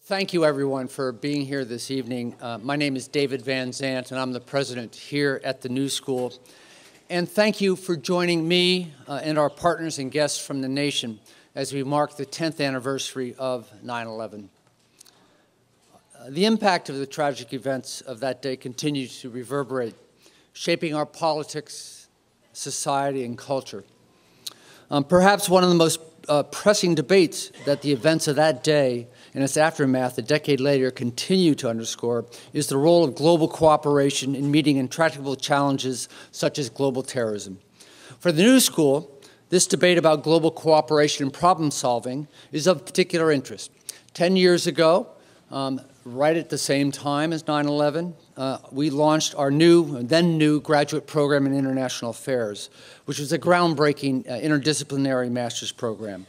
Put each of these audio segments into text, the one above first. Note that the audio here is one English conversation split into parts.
Thank you, everyone, for being here this evening. My name is David Van Zandt, and I'm the president here at the New School. And thank you for joining me and our partners and guests from the nation as we mark the 10th anniversary of 9/11. The impact of the tragic events of that day continues to reverberate, shaping our politics, society, and culture. Perhaps one of the most pressing debates that the events of that day and its aftermath a decade later continue to underscore is the role of global cooperation in meeting intractable challenges such as global terrorism. For the New School, this debate about global cooperation and problem solving is of particular interest. 10 years ago, right at the same time as 9/11, we launched our then new graduate program in international affairs, which was a groundbreaking interdisciplinary master's program.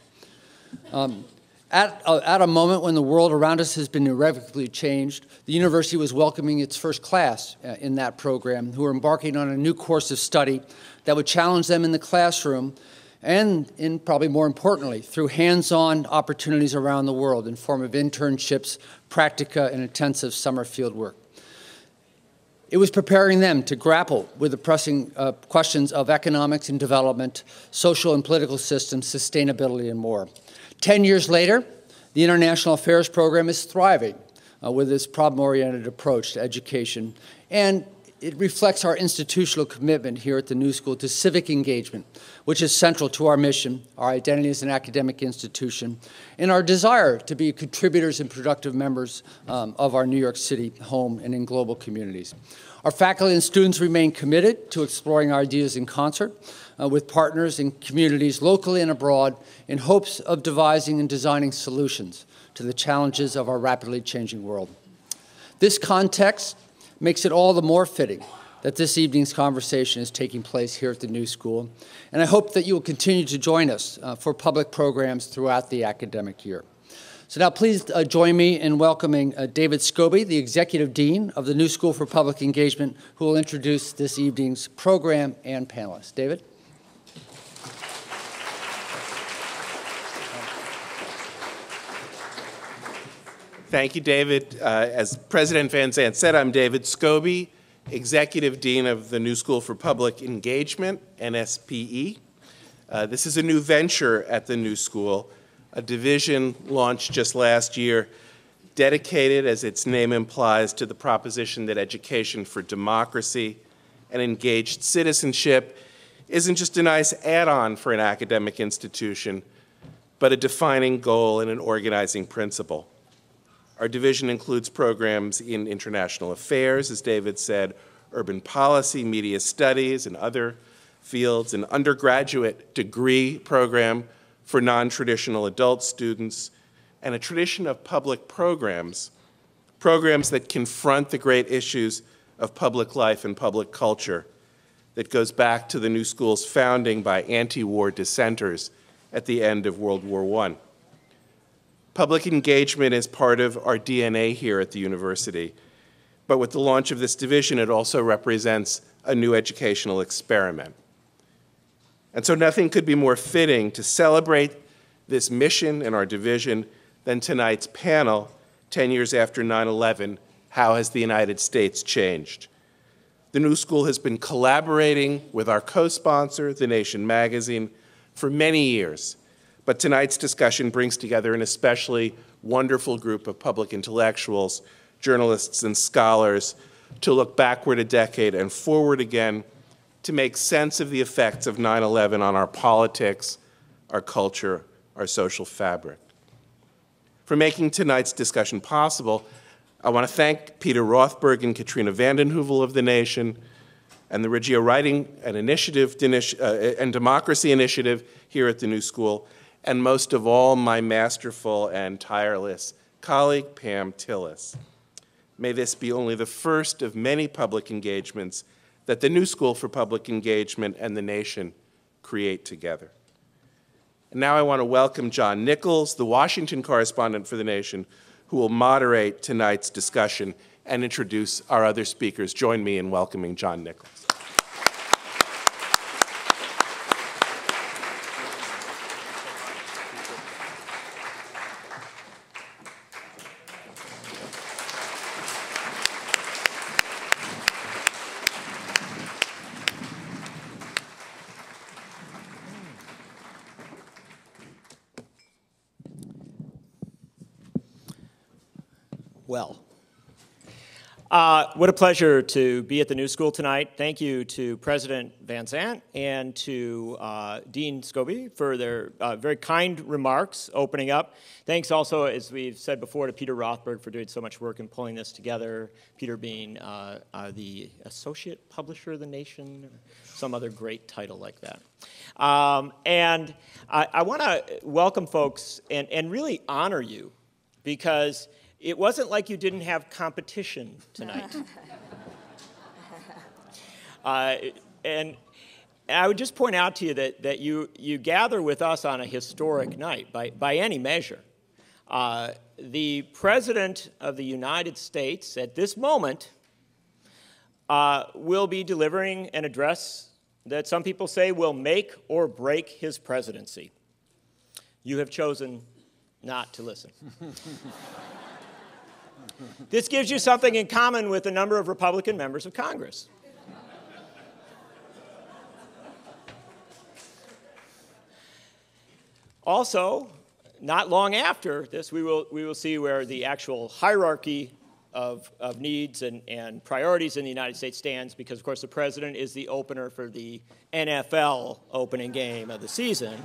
At a moment when the world around us has been irrevocably changed, the university was welcoming its first class in that program, who are embarking on a new course of study that would challenge them in the classroom and, probably more importantly, through hands-on opportunities around the world in form of internships, practica, and intensive summer field work. It was preparing them to grapple with the pressing questions of economics and development, social and political systems, sustainability, and more. 10 years later, the International Affairs program is thriving with its problem-oriented approach to education, and it reflects our institutional commitment here at the New School to civic engagement, which is central to our mission, our identity as an academic institution, and our desire to be contributors and productive members of our New York City home and in global communities. Our faculty and students remain committed to exploring ideas in concert with partners and communities locally and abroad in hopes of devising and designing solutions to the challenges of our rapidly changing world. This context makes it all the more fitting that this evening's conversation is taking place here at the New School, and I hope that you will continue to join us for public programs throughout the academic year. So now please join me in welcoming David Scobie, the Executive Dean of the New School for Public Engagement, who will introduce this evening's program and panelists. David? Thank you, David. As President Van Zandt said, I'm David Scobie, Executive Dean of the New School for Public Engagement, NSPE. This is a new venture at the New School, a division launched just last year, dedicated, as its name implies, to the proposition that education for democracy and engaged citizenship isn't just a nice add-on for an academic institution, but a defining goal and an organizing principle. Our division includes programs in international affairs, as David said, urban policy, media studies, and other fields, an undergraduate degree program for non-traditional adult students, and a tradition of public programs that confront the great issues of public life and public culture that goes back to the New School's founding by anti-war dissenters at the end of World War I. Public engagement is part of our DNA here at the university, but with the launch of this division, it also represents a new educational experiment. And so nothing could be more fitting to celebrate this mission in our division than tonight's panel, 10 years after 9/11, How Has the United States Changed? The New School has been collaborating with our co-sponsor, The Nation magazine, for many years. But tonight's discussion brings together an especially wonderful group of public intellectuals, journalists, and scholars to look backward a decade and forward again to make sense of the effects of 9/11 on our politics, our culture, our social fabric. For making tonight's discussion possible, I want to thank Peter Rothberg and Katrina Vanden Heuvel of The Nation and the Reggio Writing and Democracy Initiative here at the New School, and most of all, my masterful and tireless colleague, Pam Tillis. May this be only the first of many public engagements that the New School for Public Engagement and the Nation create together. And now I want to welcome John Nichols, the Washington correspondent for the Nation, who will moderate tonight's discussion and introduce our other speakers. Join me in welcoming John Nichols. Well, what a pleasure to be at the New School tonight. Thank you to President Van Zandt and to Dean Scobie for their very kind remarks opening up. Thanks also, as we've said before, to Peter Rothberg for doing so much work in pulling this together, Peter being the Associate Publisher of the Nation, or some other great title like that. And I want to welcome folks and really honor you, because it wasn't like you didn't have competition tonight. And I would just point out to you that you gather with us on a historic night by any measure. The President of the United States at this moment will be delivering an address that some people say will make or break his presidency. You have chosen not to listen. This gives you something in common with a number of Republican members of Congress. Also, not long after this, we will see where the actual hierarchy of needs and priorities in the United States stands, because, of course, the President is the opener for the NFL opening game of the season,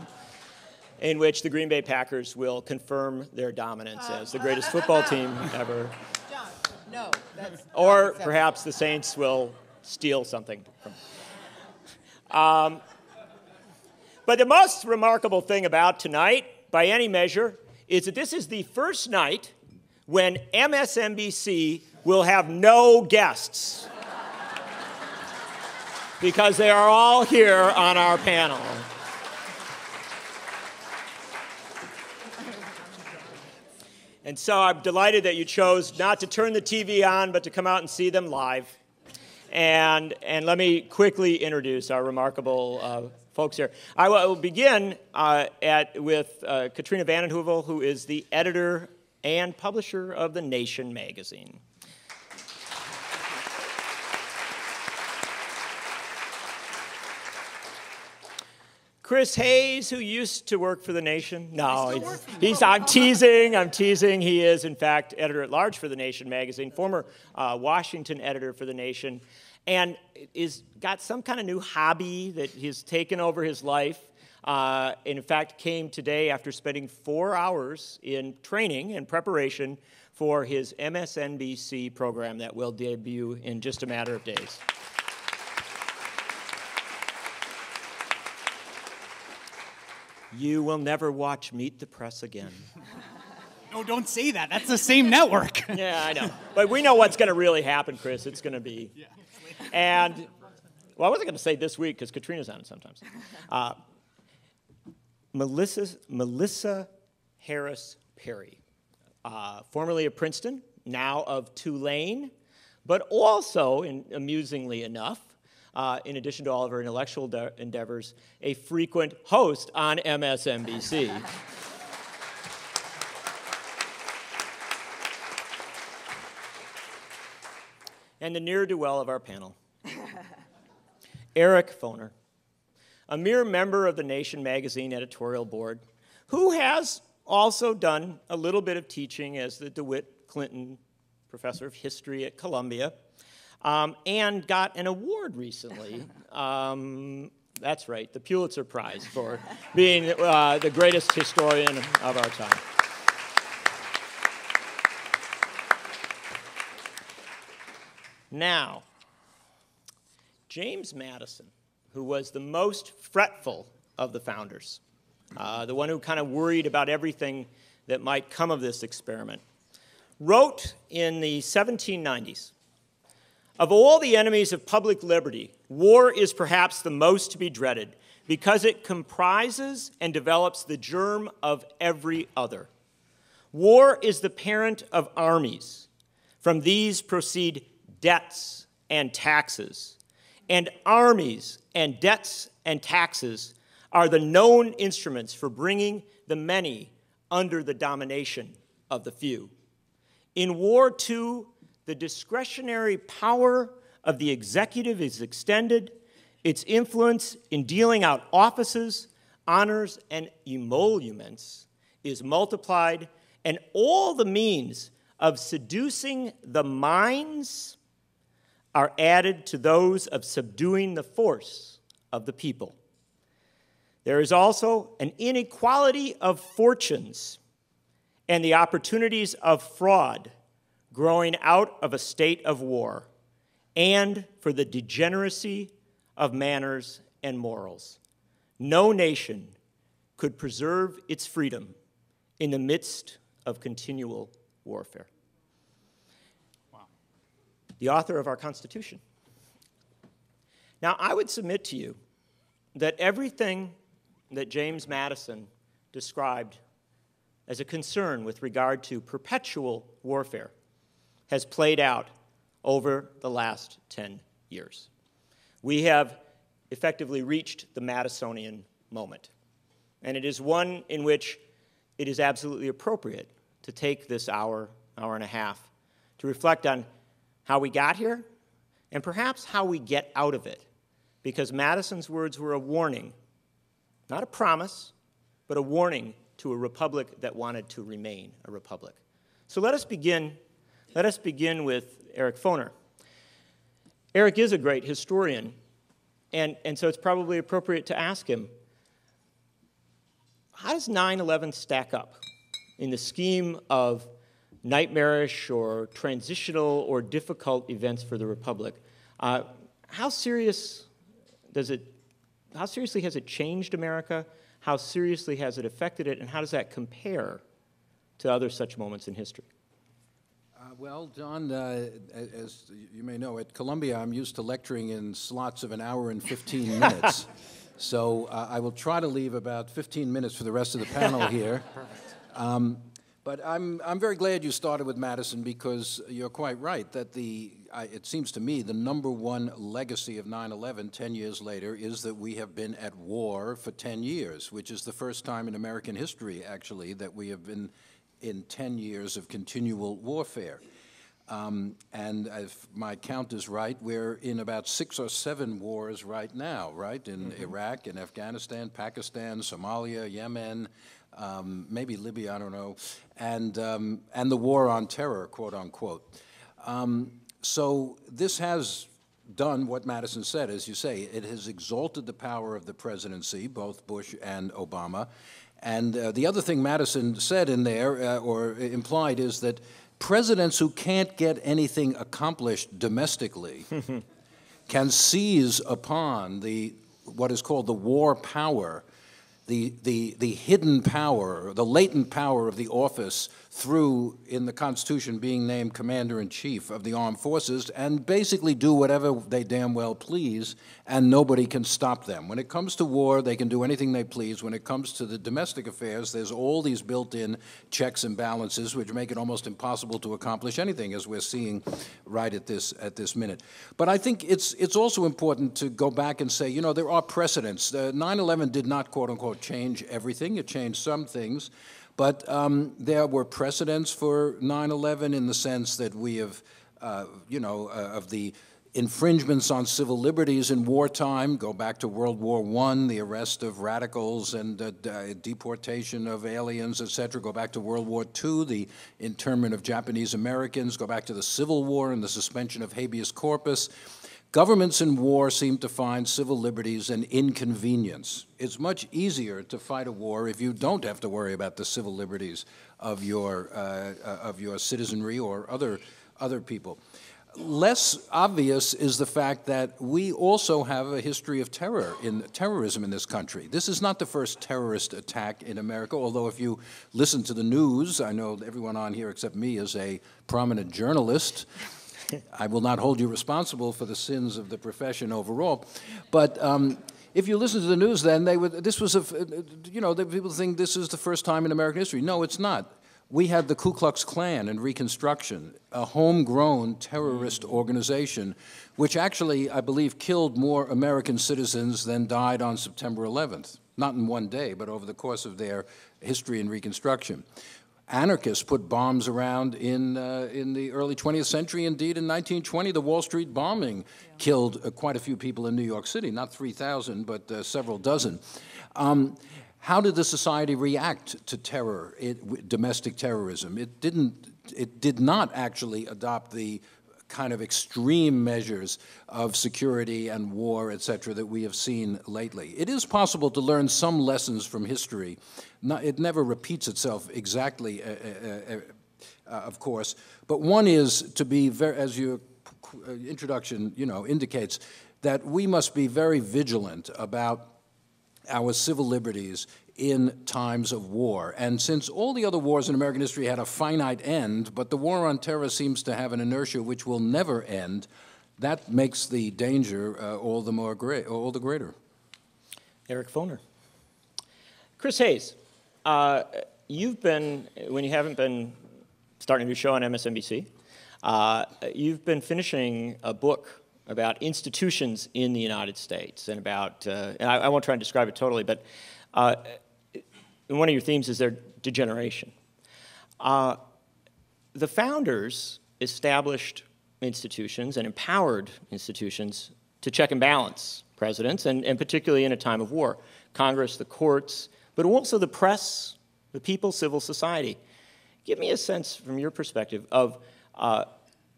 in which the Green Bay Packers will confirm their dominance as the greatest football team ever. John, no, that's or perhaps the Saints will steal something from. But the most remarkable thing about tonight, by any measure, is that this is the first night when MSNBC will have no guests, because they are all here on our panel. And so I'm delighted that you chose not to turn the TV on, but to come out and see them live. And let me quickly introduce our remarkable folks here. I will begin with Katrina Vanden Heuvel, who is the editor and publisher of The Nation magazine. Chris Hayes, who used to work for The Nation. No, I'm teasing. He is, in fact, editor-at-large for The Nation magazine, former Washington editor for The Nation, and is got some kind of new hobby that he's taken over his life. And in fact, came today after spending 4 hours in training and preparation for his MSNBC program that will debut in just a matter of days. You will never watch Meet the Press again. No, don't say that. That's the same network. Yeah, I know. But we know what's going to really happen, Chris. It's going to be. Yeah. And, well, I wasn't going to say this week because Katrina's on it sometimes. Melissa Harris Perry, formerly of Princeton, now of Tulane, but also, amusingly enough, in addition to all of her intellectual endeavors, a frequent host on MSNBC. And the ne'er-do-well of our panel, Eric Foner, a mere member of the Nation magazine editorial board, who has also done a little bit of teaching as the DeWitt Clinton Professor of History at Columbia, and got an award recently. That's right, the Pulitzer Prize for being the greatest historian of our time. Now, James Madison, who was the most fretful of the founders, the one who kind of worried about everything that might come of this experiment, wrote in the 1790s, "Of all the enemies of public liberty, war is perhaps the most to be dreaded, because it comprises and develops the germ of every other. War is the parent of armies. From these proceed debts and taxes, and armies and debts and taxes are the known instruments for bringing the many under the domination of the few. In war, too, the discretionary power of the executive is extended, its influence in dealing out offices, honors, and emoluments is multiplied, and all the means of seducing the minds are added to those of subduing the force of the people. There is also an inequality of fortunes and the opportunities of fraud growing out of a state of war, and for the degeneracy of manners and morals. No nation could preserve its freedom in the midst of continual warfare. Wow. The author of our Constitution. Now, I would submit to you that everything that James Madison described as a concern with regard to perpetual warfare has played out over the last 10 years. We have effectively reached the Madisonian moment, and it is one in which it is absolutely appropriate to take this hour and a half to reflect on how we got here and perhaps how we get out of it, because Madison's words were a warning, not a promise, but a warning to a republic that wanted to remain a republic. So let us begin with Eric Foner. Eric is a great historian, and so it's probably appropriate to ask him, how does 9/11 stack up in the scheme of nightmarish or transitional or difficult events for the Republic? How seriously has it changed America? How seriously has it affected it? And how does that compare to other such moments in history? Well, John, as you may know, at Columbia, I'm used to lecturing in slots of an hour and 15 minutes. So I will try to leave about 15 minutes for the rest of the panel here. Perfect. But I'm very glad you started with Madison, because you're quite right that it seems to me the #1 legacy of 9/11 10 years later is that we have been at war for 10 years, which is the first time in American history, actually, that we have been in 10 years of continual warfare. And if my count is right, we're in about 6 or 7 wars right now, right? In Iraq, in Afghanistan, Pakistan, Somalia, Yemen, maybe Libya, I don't know, and the war on terror, quote unquote. So this has done what Madison said, as you say. It has exalted the power of the presidency, both Bush and Obama. And the other thing Madison said in there, or implied, is that presidents who can't get anything accomplished domestically can seize upon what is called the war power, the hidden power, the latent power of the office through, in the Constitution, being named Commander-in-Chief of the Armed Forces, and basically do whatever they damn well please, and nobody can stop them. When it comes to war, they can do anything they please. When it comes to the domestic affairs, there's all these built-in checks and balances which make it almost impossible to accomplish anything, as we're seeing right at this minute. But I think it's also important to go back and say, you know, there are precedents. 9/11 did not, quote-unquote, change everything. It changed some things. But there were precedents for 9/11 in the sense that we have, of the infringements on civil liberties in wartime, go back to World War I, the arrest of radicals and deportation of aliens, etc. Go back to World War II, the internment of Japanese Americans. Go back to the Civil War and the suspension of habeas corpus. Governments in war seem to find civil liberties an inconvenience. It's much easier to fight a war if you don't have to worry about the civil liberties of your citizenry or other people. Less obvious is the fact that we also have a history of terrorism in this country. This is not the first terrorist attack in America, although if you listen to the news, I know everyone on here except me is a prominent journalist. I will not hold you responsible for the sins of the profession overall, but if you listen to the news, then people think this is the first time in American history. No, it's not. We had the Ku Klux Klan in Reconstruction, a homegrown terrorist organization, which actually, I believe, killed more American citizens than died on September 11th. Not in one day, but over the course of their history in Reconstruction. Anarchists put bombs around in the early 20th century. Indeed, in 1920, the Wall Street bombing killed quite a few people in New York City, not 3,000, but several dozen. How did the society react to terror, domestic terrorism? It didn't it did not actually adopt the kind of extreme measures of security and war, et cetera, that we have seen lately. It is possible to learn some lessons from history. It never repeats itself exactly, of course, but one is to be very, as your introduction, indicates, that we must be very vigilant about our civil liberties in times of war. And since all the other wars in American history had a finite end, but the war on terror seems to have an inertia which will never end, that makes the danger all the greater. Eric Foner. Chris Hayes, you've been, when you haven't been starting a new show on MSNBC, you've been finishing a book about institutions in the United States and about, and I won't try and describe it totally, but and one of your themes is their degeneration. The founders established institutions and empowered institutions to check and balance presidents, and particularly in a time of war. Congress, the courts, but also the press, the people, civil society. Give me a sense from your perspective of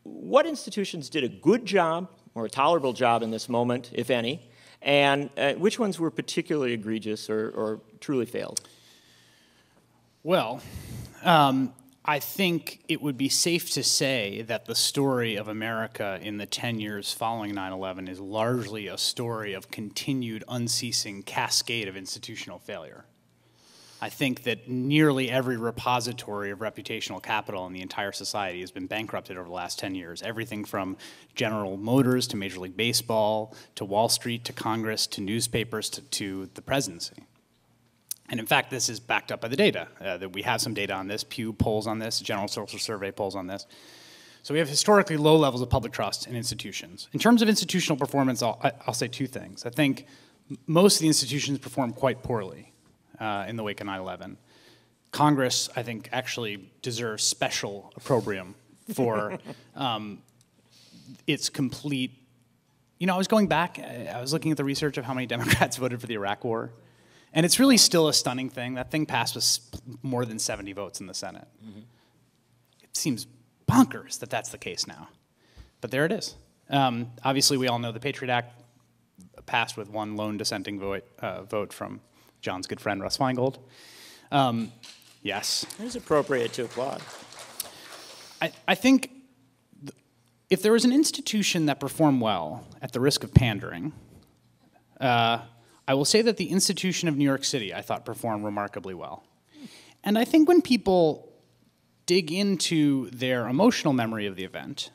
what institutions did a good job or a tolerable job in this moment, if any, and which ones were particularly egregious or truly failed? Well, I think it would be safe to say that the story of America in the 10 years following 9/11 is largely a story of continued, unceasing cascade of institutional failure. I think that nearly every repository of reputational capital in the entire society has been bankrupted over the last 10 years. Everything from General Motors to Major League Baseball to Wall Street to Congress to newspapers to the presidency. And in fact, this is backed up by the data. That we have some data on this, Pew polls on this, General Social Survey polls on this. So we have historically low levels of public trust in institutions. In terms of institutional performance, I'll say two things. I think most of the institutions performed quite poorly in the wake of 9/11. Congress, I think, actually deserves special opprobrium for its complete, I was going back, I was looking at the research of how many Democrats voted for the Iraq War. And it's really still a stunning thing. That thing passed with more than 70 votes in the Senate. Mm-hmm. It seems bonkers that that's the case now. But there it is. Obviously, we all know the Patriot Act passed with one lone dissenting vote from John's good friend, Russ Feingold. Yes. It is appropriate to applaud. I think if there was an institution that performed well, at the risk of pandering, I will say that the institution of New York City, I thought, performed remarkably well. And I think when people dig into their emotional memory of the event,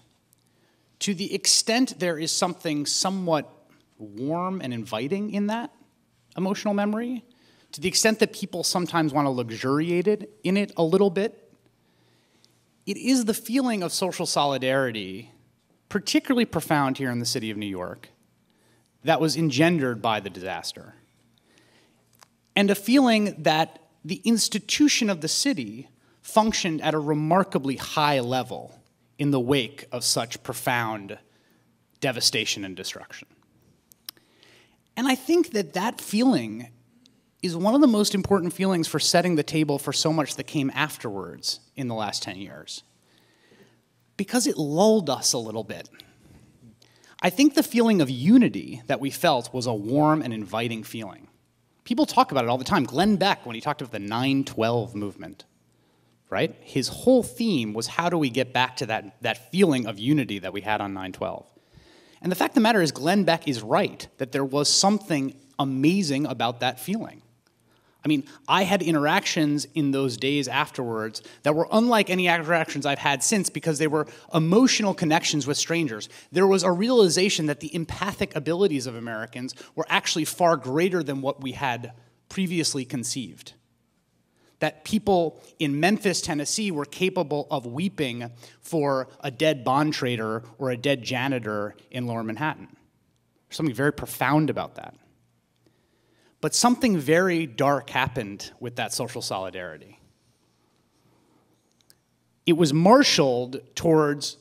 to the extent there is something somewhat warm and inviting in that emotional memory, to the extent that people sometimes want to luxuriate in it a little bit, it is the feeling of social solidarity, particularly profound here in the city of New York, that was engendered by the disaster. And a feeling that the institution of the city functioned at a remarkably high level in the wake of such profound devastation and destruction. And I think that that feeling is one of the most important feelings for setting the table for so much that came afterwards in the last 10 years. Because it lulled us a little bit. I think the feeling of unity that we felt was a warm and inviting feeling. People talk about it all the time. Glenn Beck, when he talked about the 9/12 movement, right? His whole theme was how do we get back to that feeling of unity that we had on 9/12. And the fact of the matter is Glenn Beck is right, that there was something amazing about that feeling. I mean, I had interactions in those days afterwards that were unlike any interactions I've had since because they were emotional connections with strangers. There was a realization that the empathic abilities of Americans were actually far greater than what we had previously conceived. That people in Memphis, Tennessee were capable of weeping for a dead bond trader or a dead janitor in Lower Manhattan. There's something very profound about that. But something very dark happened with that social solidarity. It was marshaled towards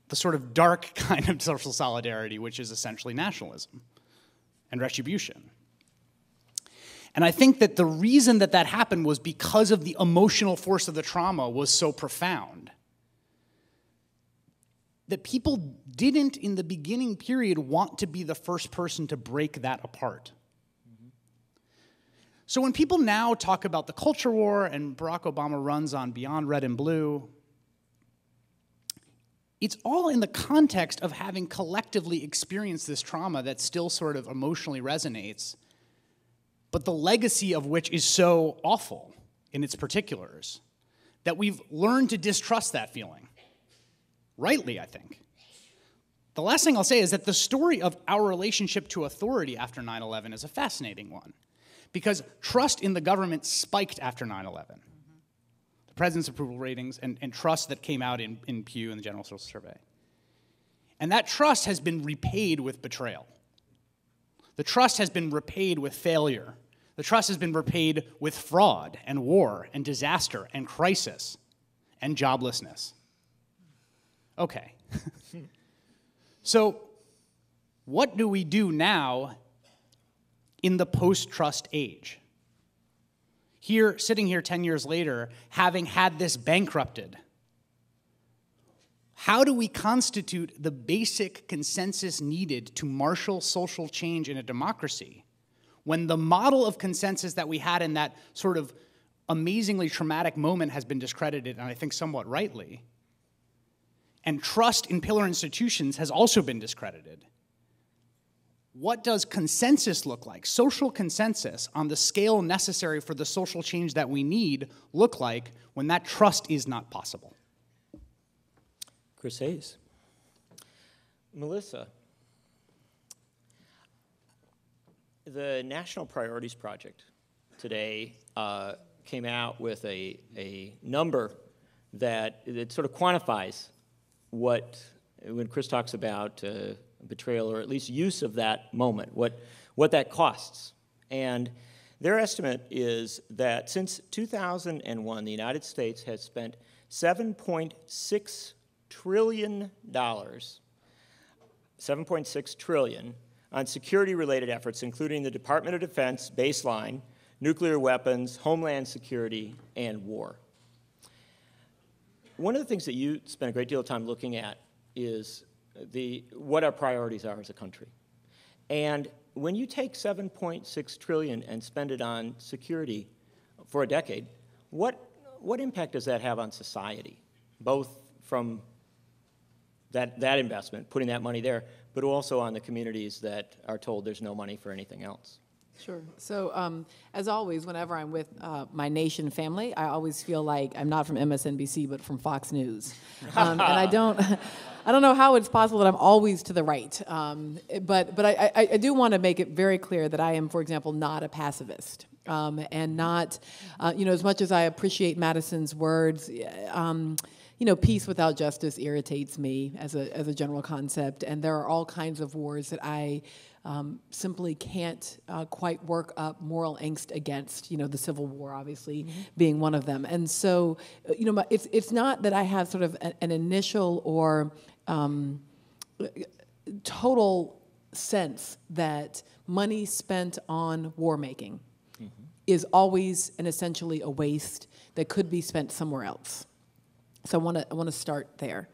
the sort of dark kind of social solidarity, which is essentially nationalism and retribution. And I think that the reason that that happened was because of the emotional force of the trauma was so profound. that people didn't, in the beginning period, want to be the first person to break that apart. So when people now talk about the culture war and Barack Obama runs on Beyond Red and Blue, it's all in the context of having collectively experienced this trauma that still sort of emotionally resonates, but the legacy of which is so awful in its particulars that we've learned to distrust that feeling. Rightly, I think. The last thing I'll say is that the story of our relationship to authority after 9/11 is a fascinating one, because trust in the government spiked after 9/11. The president's approval ratings and trust that came out in Pew and the General Social Survey. And that trust has been repaid with betrayal. The trust has been repaid with failure. The trust has been repaid with fraud and war and disaster and crisis and joblessness. Okay. So what do we do now in the post-trust age? Here, sitting here 10 years later, having had this bankrupted, how do we constitute the basic consensus needed to marshal social change in a democracy when the model of consensus that we had in that sort of amazingly traumatic moment has been discredited, and I think somewhat rightly, and trust in pillar institutions has also been discredited? What does consensus look like, social consensus on the scale necessary for the social change that we need look like when that trust is not possible? Chris Hayes. Melissa, the National Priorities Project today came out with a number that sort of quantifies what, when Chris talks about betrayal, or at least use of that moment, what that costs. And their estimate is that since 2001, the United States has spent $7.6 trillion, $7.6 trillion on security-related efforts, including the Department of Defense, baseline, nuclear weapons, homeland security, and war. One of the things that you spend a great deal of time looking at is what our priorities are as a country. And when you take $7.6 trillion and spend it on security for a decade, what impact does that have on society, both from that investment, putting that money there, but also on the communities that are told there's no money for anything else? Sure. So as always, whenever I'm with my nation family, I always feel like I'm not from MSNBC, but from Fox News. And I don't know how it's possible that I'm always to the right. But I do want to make it very clear that I am, for example, not a pacifist. And not, as much as I appreciate Madison's words, peace without justice irritates me as a general concept. And there are all kinds of wars that I simply can't quite work up moral angst against, the Civil War obviously being one of them. And so, it's not that I have sort of an initial or total sense that money spent on war making is always and essentially a waste that could be spent somewhere else. So I want to start there.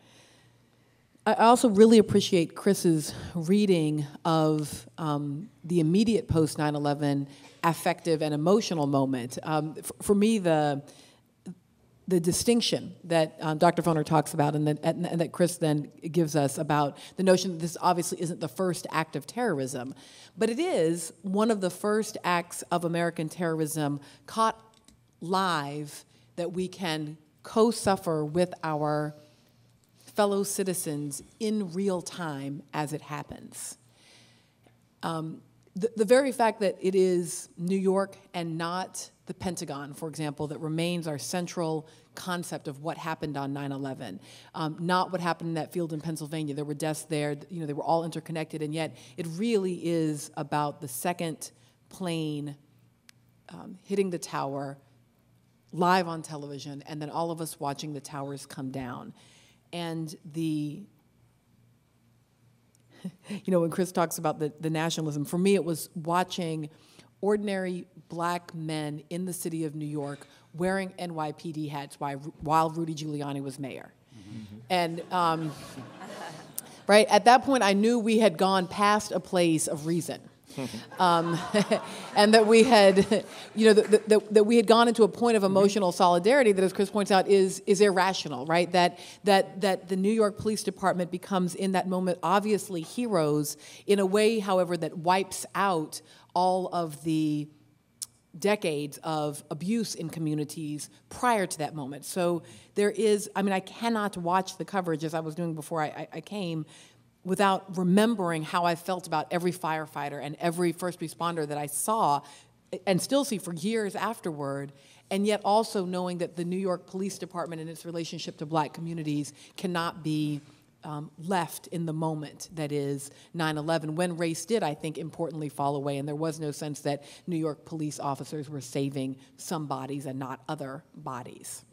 I also really appreciate Chris's reading of the immediate post 9/11 affective and emotional moment. For me, the distinction that Dr. Foner talks about and that Chris then gives us about the notion that this obviously isn't the first act of terrorism, but it is one of the first acts of American terrorism caught live that we can co-suffer with our fellow citizens in real time as it happens. The very fact that it is New York and not the Pentagon, for example, that remains our central concept of what happened on 9/11, not what happened in that field in Pennsylvania. There were deaths there, they were all interconnected, and yet it really is about the second plane hitting the tower live on television, and then all of us watching the towers come down. And when Chris talks about the nationalism, for me it was watching ordinary black men in the city of New York wearing NYPD hats while Rudy Giuliani was mayor. And right? At that point, I knew we had gone past a place of reason. And that we had, that we had gone into a point of emotional solidarity that, as Chris points out, is irrational, right? That the New York Police Department becomes, in that moment, obviously heroes in a way, however, that wipes out all of the decades of abuse in communities prior to that moment. So there is, I cannot watch the coverage as I was doing before I came without remembering how I felt about every firefighter and every first responder that I saw and still see for years afterward, and yet also knowing that the New York Police Department and its relationship to black communities cannot be left in the moment that is 9/11, when race did, I think, importantly fall away, and there was no sense that New York police officers were saving some bodies and not other bodies.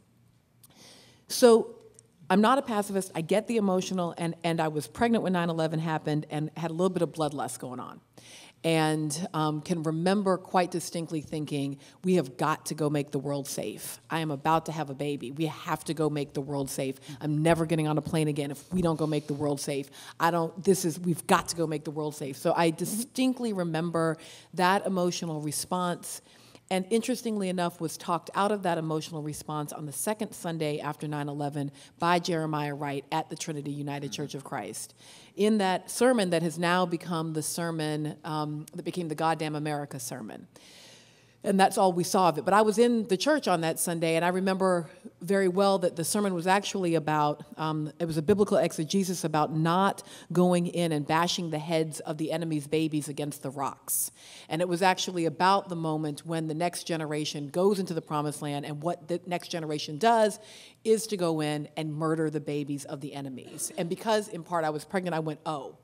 So I'm not a pacifist. I get the emotional, and I was pregnant when 9/11 happened and had a little bit of bloodlust going on. And can remember quite distinctly thinking, we have got to go make the world safe. I am about to have a baby. We have to go make the world safe. I'm never getting on a plane again if we don't go make the world safe. We've got to go make the world safe. So I distinctly remember that emotional response, and interestingly enough, was talked out of that emotional response on the second Sunday after 9/11 by Jeremiah Wright at the Trinity United Church of Christ. In that sermon that has now become the sermon that became the Goddamn America sermon. And that's all we saw of it. But I was in the church on that Sunday, and I remember very well that the sermon was actually about, it was a biblical exegesis about not going in and bashing the heads of the enemy's babies against the rocks. And it was actually about the moment when the next generation goes into the promised land, and what the next generation does is to go in and murder the babies of the enemies. And because, in part, I was pregnant, I went, oh,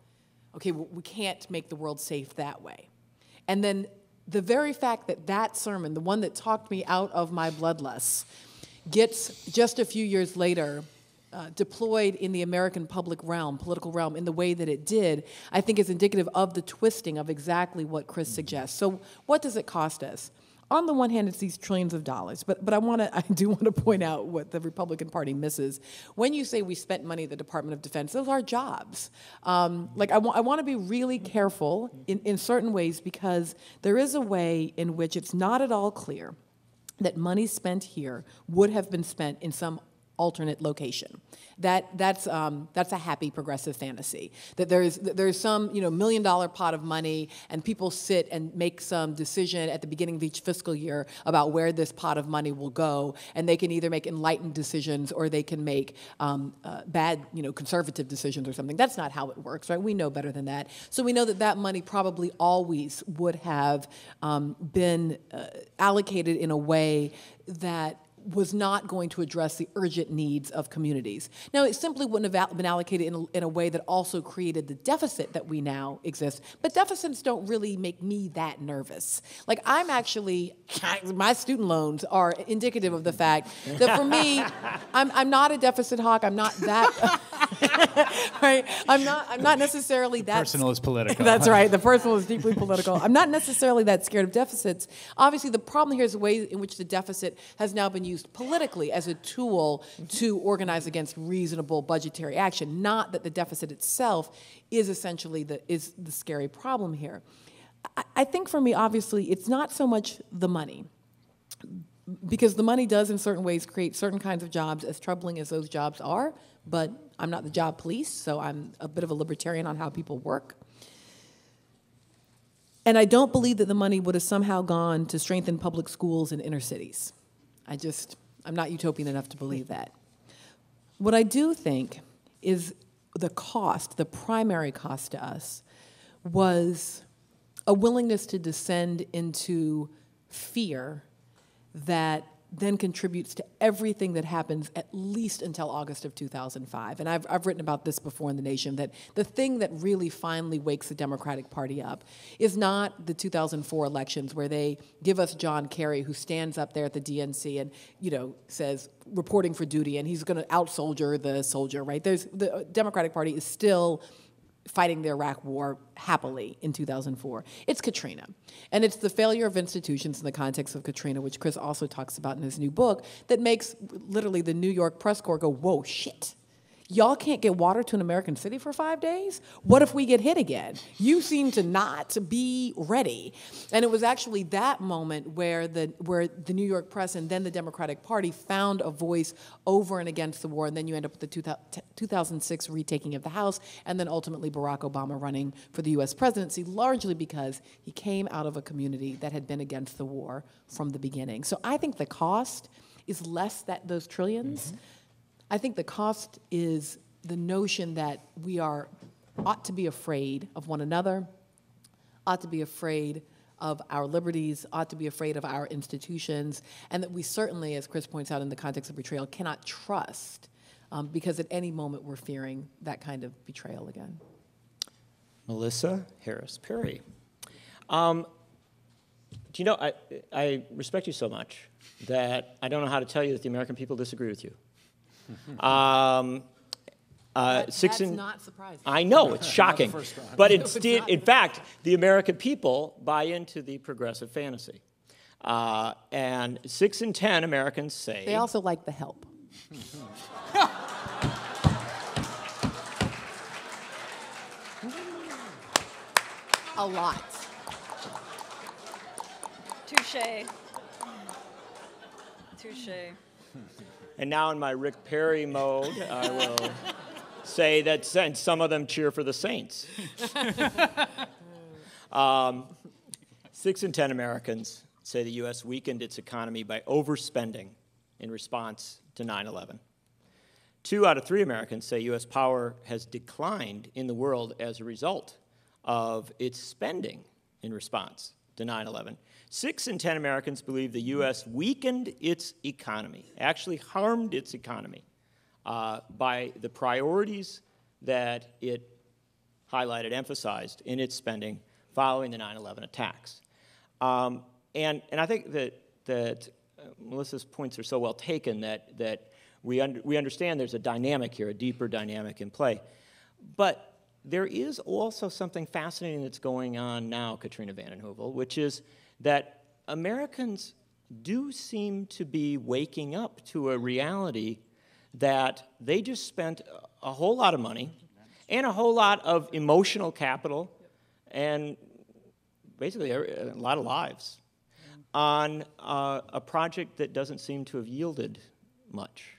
okay, well, we can't make the world safe that way. And then the very fact that that sermon, the one that talked me out of my bloodlust, gets just a few years later deployed in the American public realm, political realm, in the way that it did, I think is indicative of the twisting of exactly what Chris suggests. So what does it cost us? On the one hand, it's these trillions of dollars, but I do want to point out what the Republican Party misses. When you say we spent money at the Department of Defense, those are jobs. I want to be really careful in certain ways, because there is a way in which it's not at all clear that money spent here would have been spent in some alternate location. That's a happy progressive fantasy. That there's some $1 million pot of money, and people sit and make some decision at the beginning of each fiscal year about where this pot of money will go, and they can either make enlightened decisions or they can make bad, conservative decisions or something. That's not how it works, right? We know better than that. So we know that money probably always would have been allocated in a way that was not going to address the urgent needs of communities. Now, it simply wouldn't have been allocated in a way that also created the deficit that we now exist. But deficits don't really make me that nervous. Like, my student loans are indicative of the fact that for me, I'm not a deficit hawk. I'm not that, right? I'm not necessarily that. Personal is political. That's right. The personal is deeply political. I'm not necessarily that scared of deficits. Obviously, the problem here is the way in which the deficit has now been used politically as a tool to organize against reasonable budgetary action, not that the deficit itself is essentially the scary problem here. I think for me, obviously, it's not so much the money, because the money does in certain ways create certain kinds of jobs, as troubling as those jobs are, but I'm not the job police, so I'm a bit of a libertarian on how people work. And I don't believe that the money would have somehow gone to strengthen public schools in inner cities. I'm not utopian enough to believe that. What I do think is the primary cost to us, was a willingness to descend into fear that then contributes to everything that happens at least until August of 2005. And I've written about this before in The Nation, that the thing that really finally wakes the Democratic Party up is not the 2004 elections, where they give us John Kerry, who stands up there at the DNC and says, reporting for duty, and he's going to out-soldier the soldier, right? The Democratic Party is still fighting the Iraq War happily in 2004. It's Katrina. And it's the failure of institutions in the context of Katrina, which Chris also talks about in his new book, that makes literally the New York press corps go, whoa, shit. y'all can't get water to an American city for 5 days? What if we get hit again? You seem to not be ready. And it was actually that moment where the New York press and then the Democratic Party found a voice over and against the war, and then you end up with the 2006 retaking of the House, and then ultimately Barack Obama running for the U.S. presidency, largely because he came out of a community that had been against the war from the beginning. So I think the cost is less that those trillions. Mm-hmm. I think the cost is the notion that we ought to be afraid of one another, ought to be afraid of our liberties, ought to be afraid of our institutions, and that we certainly, as Chris points out in the context of betrayal, cannot trust, because at any moment we're fearing that kind of betrayal again. Melissa Harris Perry. Do you know, I respect you so much that I don't know how to tell you that the American people disagree with you. That's not surprising. I know, it's shocking. But in fact, the American people buy into the progressive fantasy. And 6 in 10 Americans say... They also like the help. A lot. Touché. Touché. And now in my Rick Perry mode, I will say that some of them cheer for the Saints. 6 in 10 Americans say the U.S. weakened its economy by overspending in response to 9/11. 2 out of 3 Americans say U.S. power has declined in the world as a result of its spending in response to 9/11. 6 in 10 Americans believe the U.S. weakened its economy, actually harmed its economy, by the priorities that it highlighted, emphasized in its spending following the 9/11 attacks. And I think that Melissa's points are so well taken that we understand there's a dynamic here, a deeper dynamic in play. But there is also something fascinating that's going on now, Katrina Vanden Heuvel, which is that Americans do seem to be waking up to a reality that they just spent a whole lot of money and a whole lot of emotional capital and basically a lot of lives on a project that doesn't seem to have yielded much.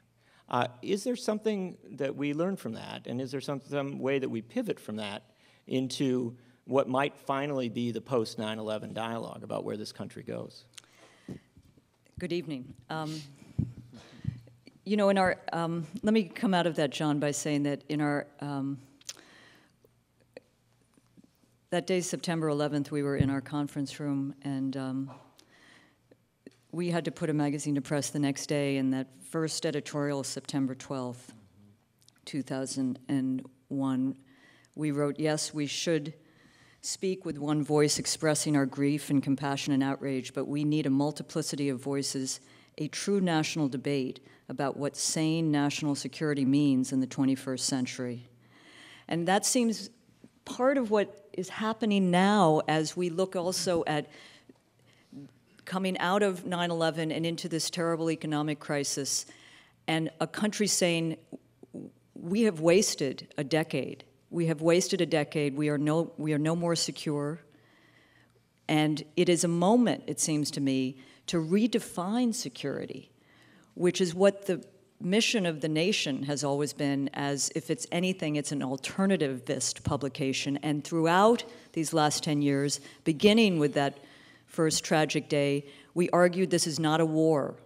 Is there something that we learn from that, and is there some way that we pivot from that into what might finally be the post-9/11 dialogue about where this country goes? Good evening. You know, in our, let me come out of that, John, by saying that in our, that day, September 11th, we were in our conference room, and we had to put a magazine to press the next day, and that first editorial, September 12th, 2001, we wrote, yes, we should speak with one voice expressing our grief and compassion and outrage, but we need a multiplicity of voices, a true national debate about what sane national security means in the 21st century. And that seems part of what is happening now as we look also at coming out of 9/11 and into this terrible economic crisis, and a country saying, we have wasted a decade. We have wasted a decade. We are no more secure. And it is a moment, it seems to me, to redefine security, which is what the mission of the nation has always been, as if it's anything, it's an alternativist publication. And throughout these last 10 years, beginning with that first tragic day, we argued this is not a war.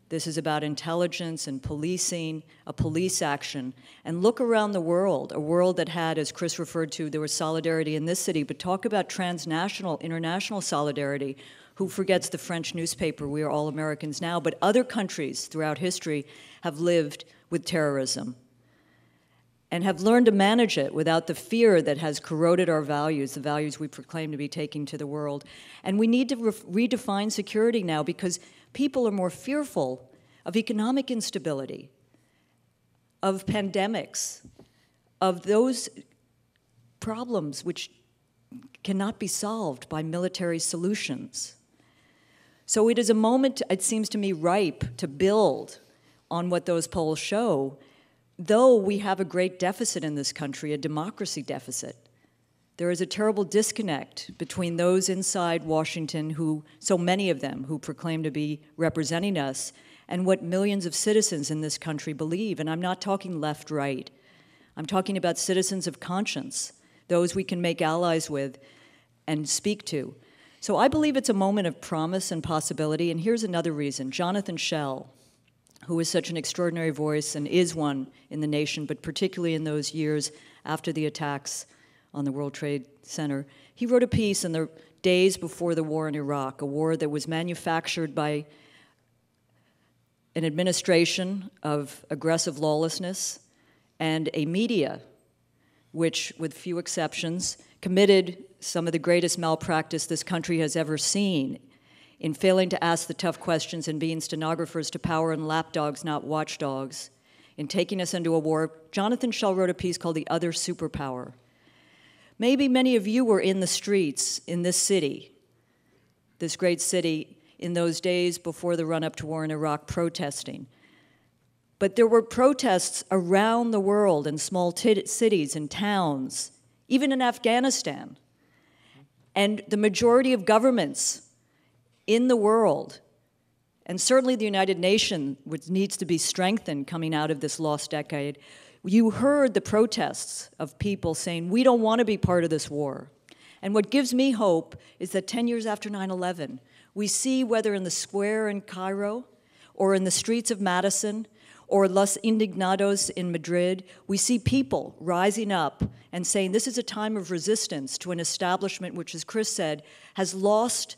This is about intelligence and policing, a police action. And look around the world, a world that had, as Chris referred to, there was solidarity in this city, but talk about transnational, international solidarity. Who forgets the French newspaper, We Are All Americans Now? But other countries throughout history have lived with terrorism and have learned to manage it without the fear that has corroded our values, the values we proclaim to be taking to the world. And we need to redefine security now, because people are more fearful of economic instability, of pandemics, of those problems which cannot be solved by military solutions. So it is a moment, it seems to me, ripe to build on what those polls show, though we have a great deficit in this country, a democracy deficit, there is a terrible disconnect between those inside Washington, who, so many of them, who proclaim to be representing us, and what millions of citizens in this country believe. And I'm not talking left, right. I'm talking about citizens of conscience, those we can make allies with and speak to. So I believe it's a moment of promise and possibility, and here's another reason. Jonathan Schell, who is such an extraordinary voice and is one in the nation, but particularly in those years after the attacks on the World Trade Center, he wrote a piece in the days before the war in Iraq, a war that was manufactured by an administration of aggressive lawlessness and a media which, with few exceptions, committed some of the greatest malpractice this country has ever seen in failing to ask the tough questions and being stenographers to power and lapdogs, not watchdogs, in taking us into a war. Jonathan Schell wrote a piece called The Other Superpower. Maybe many of you were in the streets in this city, this great city, in those days before the run-up to war in Iraq, protesting. But there were protests around the world in small cities and towns, even in Afghanistan. And the majority of governments in the world, and certainly the United Nations, which needs to be strengthened coming out of this lost decade, you heard the protests of people saying, we don't want to be part of this war. And what gives me hope is that 10 years after 9/11, we see, whether in the square in Cairo or in the streets of Madison or Los Indignados in Madrid, we see people rising up and saying this is a time of resistance to an establishment which, as Chris said, has lost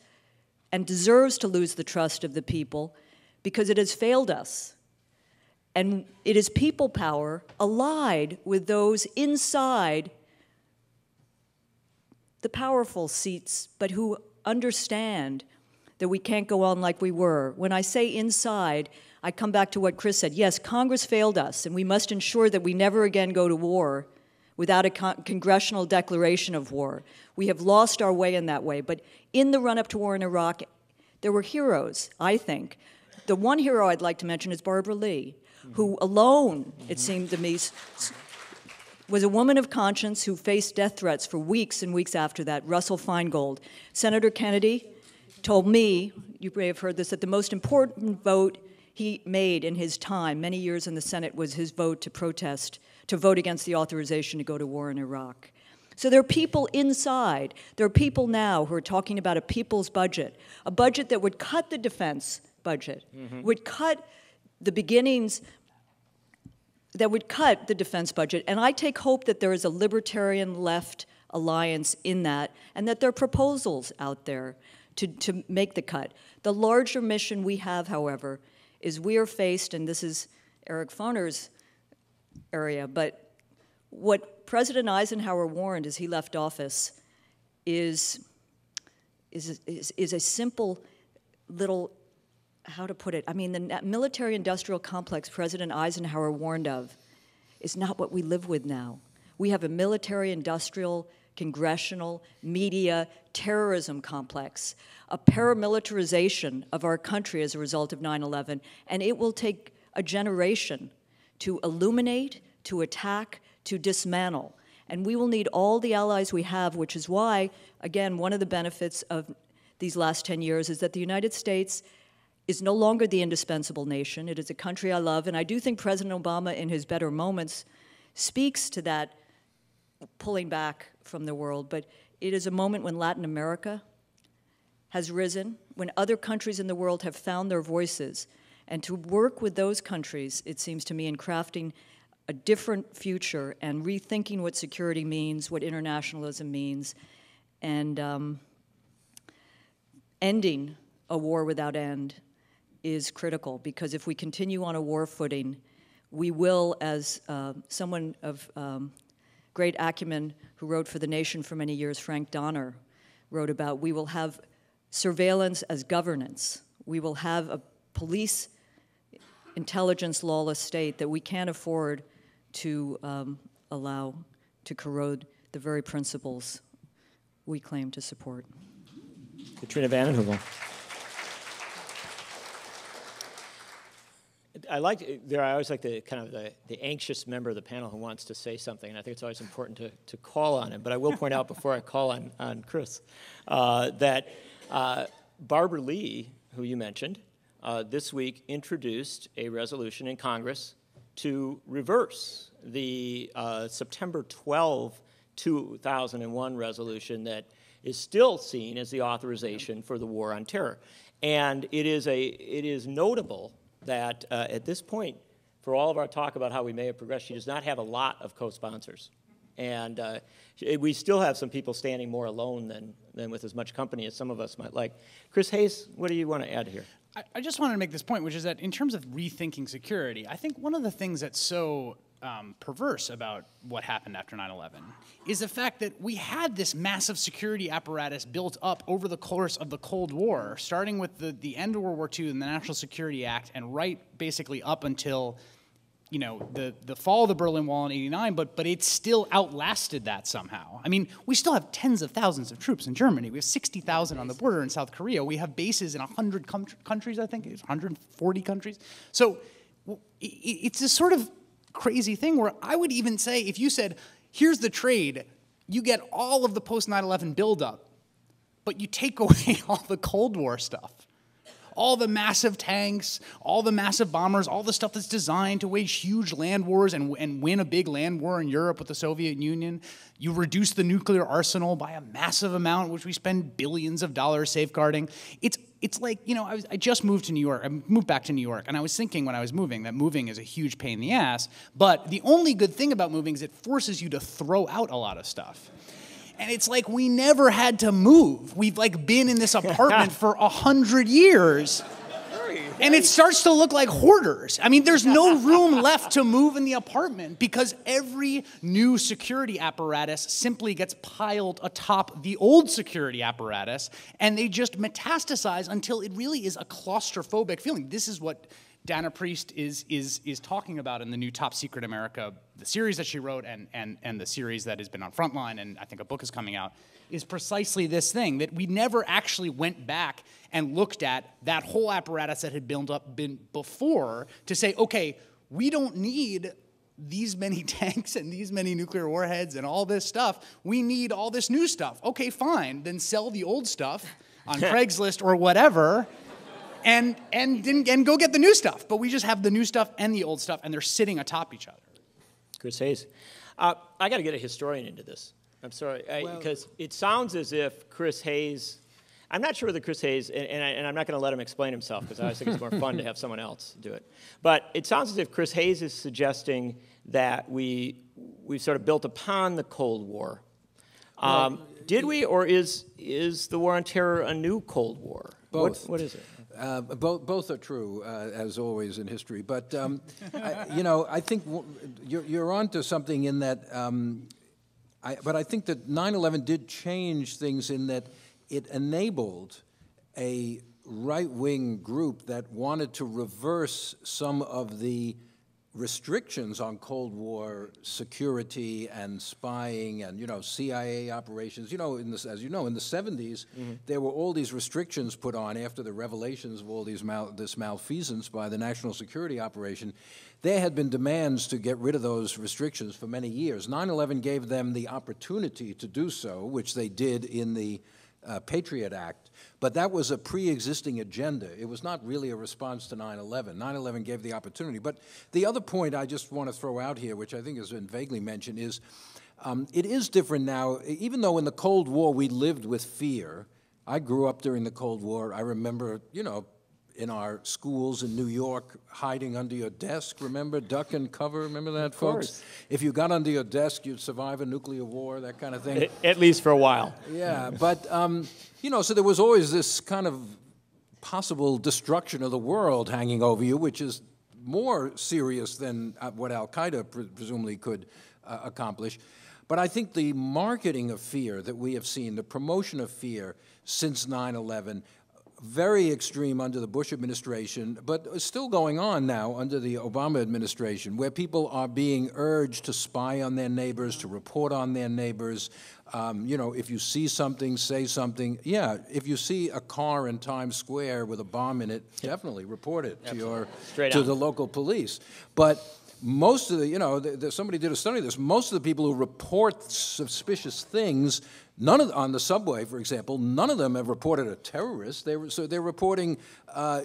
and deserves to lose the trust of the people because it has failed us. And it is people power allied with those inside the powerful seats, but who understand that we can't go on like we were. When I say inside, I come back to what Chris said. Yes, Congress failed us, and we must ensure that we never again go to war without a congressional declaration of war. We have lost our way in that way. But in the run-up to war in Iraq, there were heroes, I think. The one hero I'd like to mention is Barbara Lee, who alone, it seemed to me, was a woman of conscience who faced death threats for weeks and weeks after that. Russell Feingold. Senator Kennedy told me, you may have heard this, that the most important vote he made in his time, many years in the Senate, was his vote to protest, to vote against the authorization to go to war in Iraq. So there are people inside, there are people now who are talking about a people's budget, a budget that would cut the defense budget, would cut the beginnings, that would cut the defense budget. And I take hope that there is a libertarian left alliance in that, and that there are proposals out there to make the cut. The larger mission we have, however, is we are faced, and this is Eric Foner's area, but what President Eisenhower warned as he left office is a simple little, how to put it, I mean, the military-industrial complex President Eisenhower warned of is not what we live with now. We have a military-industrial, congressional, media, terrorism complex, a paramilitarization of our country as a result of 9/11, and it will take a generation to illuminate, to attack, to dismantle. And we will need all the allies we have, which is why, again, one of the benefits of these last 10 years is that the United States is no longer the indispensable nation. It is a country I love, and I do think President Obama, in his better moments, speaks to that pulling back from the world. But it is a moment when Latin America has risen, when other countries in the world have found their voices, and to work with those countries, it seems to me, in crafting a different future and rethinking what security means, what internationalism means, and ending a war without end is critical, because if we continue on a war footing, we will, as someone of great acumen who wrote for The Nation for many years, Frank Donner, wrote about, we will have surveillance as governance. We will have a police intelligence lawless state that we can't afford to allow to corrode the very principles we claim to support. Katrina Vanden Heuvel. I always like the kind of the anxious member of the panel who wants to say something, and I think it's always important to call on him. But I will point out before I call on Chris that Barbara Lee, who you mentioned, this week introduced a resolution in Congress to reverse the September 12, 2001 resolution that is still seen as the authorization for the war on terror. And it is notable that at this point, for all of our talk about how we may have progressed, she does not have a lot of co-sponsors. And we still have some people standing more alone than with as much company as some of us might like. Chris Hayes, what do you want to add here? I just wanted to make this point, which is that in terms of rethinking security, I think one of the things that's so perverse about what happened after 9/11 is the fact that we had this massive security apparatus built up over the course of the Cold War, starting with the end of World War II and the National Security Act, and right basically up until the fall of the Berlin Wall in '89, but it still outlasted that somehow. I mean, we still have tens of thousands of troops in Germany. We have 60,000 on the border in South Korea. We have bases in 100 countries, I think, 140 countries. So it's this sort of crazy thing where I would even say, if you said, here's the trade, you get all of the post 9/11 buildup, but you take away all the Cold War stuff. All the massive tanks, all the massive bombers, all the stuff that's designed to wage huge land wars and win a big land war in Europe with the Soviet Union. You reduce the nuclear arsenal by a massive amount, which we spend billions of dollars safeguarding. It's like, I just moved to New York. I moved back to New York, and I was thinking when I was moving that moving is a huge pain in the ass, but the only good thing about moving is it forces you to throw out a lot of stuff. And it's like we never had to move. We've been in this apartment for 100 years. And it starts to look like hoarders. I mean, there's no room left to move in the apartment because every new security apparatus simply gets piled atop the old security apparatus, and they just metastasize until it really is a claustrophobic feeling. This is what Dana Priest is talking about in the new Top Secret America, the series that she wrote and the series that has been on Frontline, and I think a book is coming out, is precisely this thing, that we never actually went back and looked at that whole apparatus that had been before to say, okay, we don't need these many tanks and these many nuclear warheads and all this stuff. We need all this new stuff. Okay, fine, then sell the old stuff on Craigslist or whatever, and go get the new stuff. But we just have the new stuff and the old stuff, and they're sitting atop each other. Chris Hayes. I got to get a historian into this. I'm sorry, because it sounds as if Chris Hayes, I'm not sure whether Chris Hayes, and I'm not going to let him explain himself because I always think it's more fun to have someone else do it. But it sounds as if Chris Hayes is suggesting that we've sort of built upon the Cold War. Did we, or is the war on terror a new Cold War? Both. What is it? Both are true, as always in history. But I think you're onto something in that. But I think that 9/11 did change things in that it enabled a right-wing group that wanted to reverse some of the restrictions on Cold War security and spying and, CIA operations. As you know, in the 70s, there were all these restrictions put on after the revelations of all this malfeasance by the National Security Operation. There had been demands to get rid of those restrictions for many years. 9/11 gave them the opportunity to do so, which they did in the Patriot Act, but that was a pre-existing agenda. It was not really a response to 9/11. 9/11 gave the opportunity. But the other point I just want to throw out here, which I think has been vaguely mentioned, is it is different now. Even though in the Cold War we lived with fear, I grew up during the Cold War. I remember, in our schools in New York, hiding under your desk, remember? Duck and cover, remember that, folks? Course. If you got under your desk, you'd survive a nuclear war, that kind of thing. At least for a while. Yeah, but, so there was always this kind of possible destruction of the world hanging over you, which is more serious than what al-Qaeda presumably could accomplish. But I think the marketing of fear that we have seen, the promotion of fear since 9/11, very extreme under the Bush administration, but it's still going on now under the Obama administration, where people are being urged to spy on their neighbors, to report on their neighbors. You know, if you see something, say something. Yeah, if you see a car in Times Square with a bomb in it, definitely report it to the local police. But most of the, you know, somebody did a study of this, most of the people who report suspicious things, on the subway, for example, none of them have reported a terrorist. So they're reporting,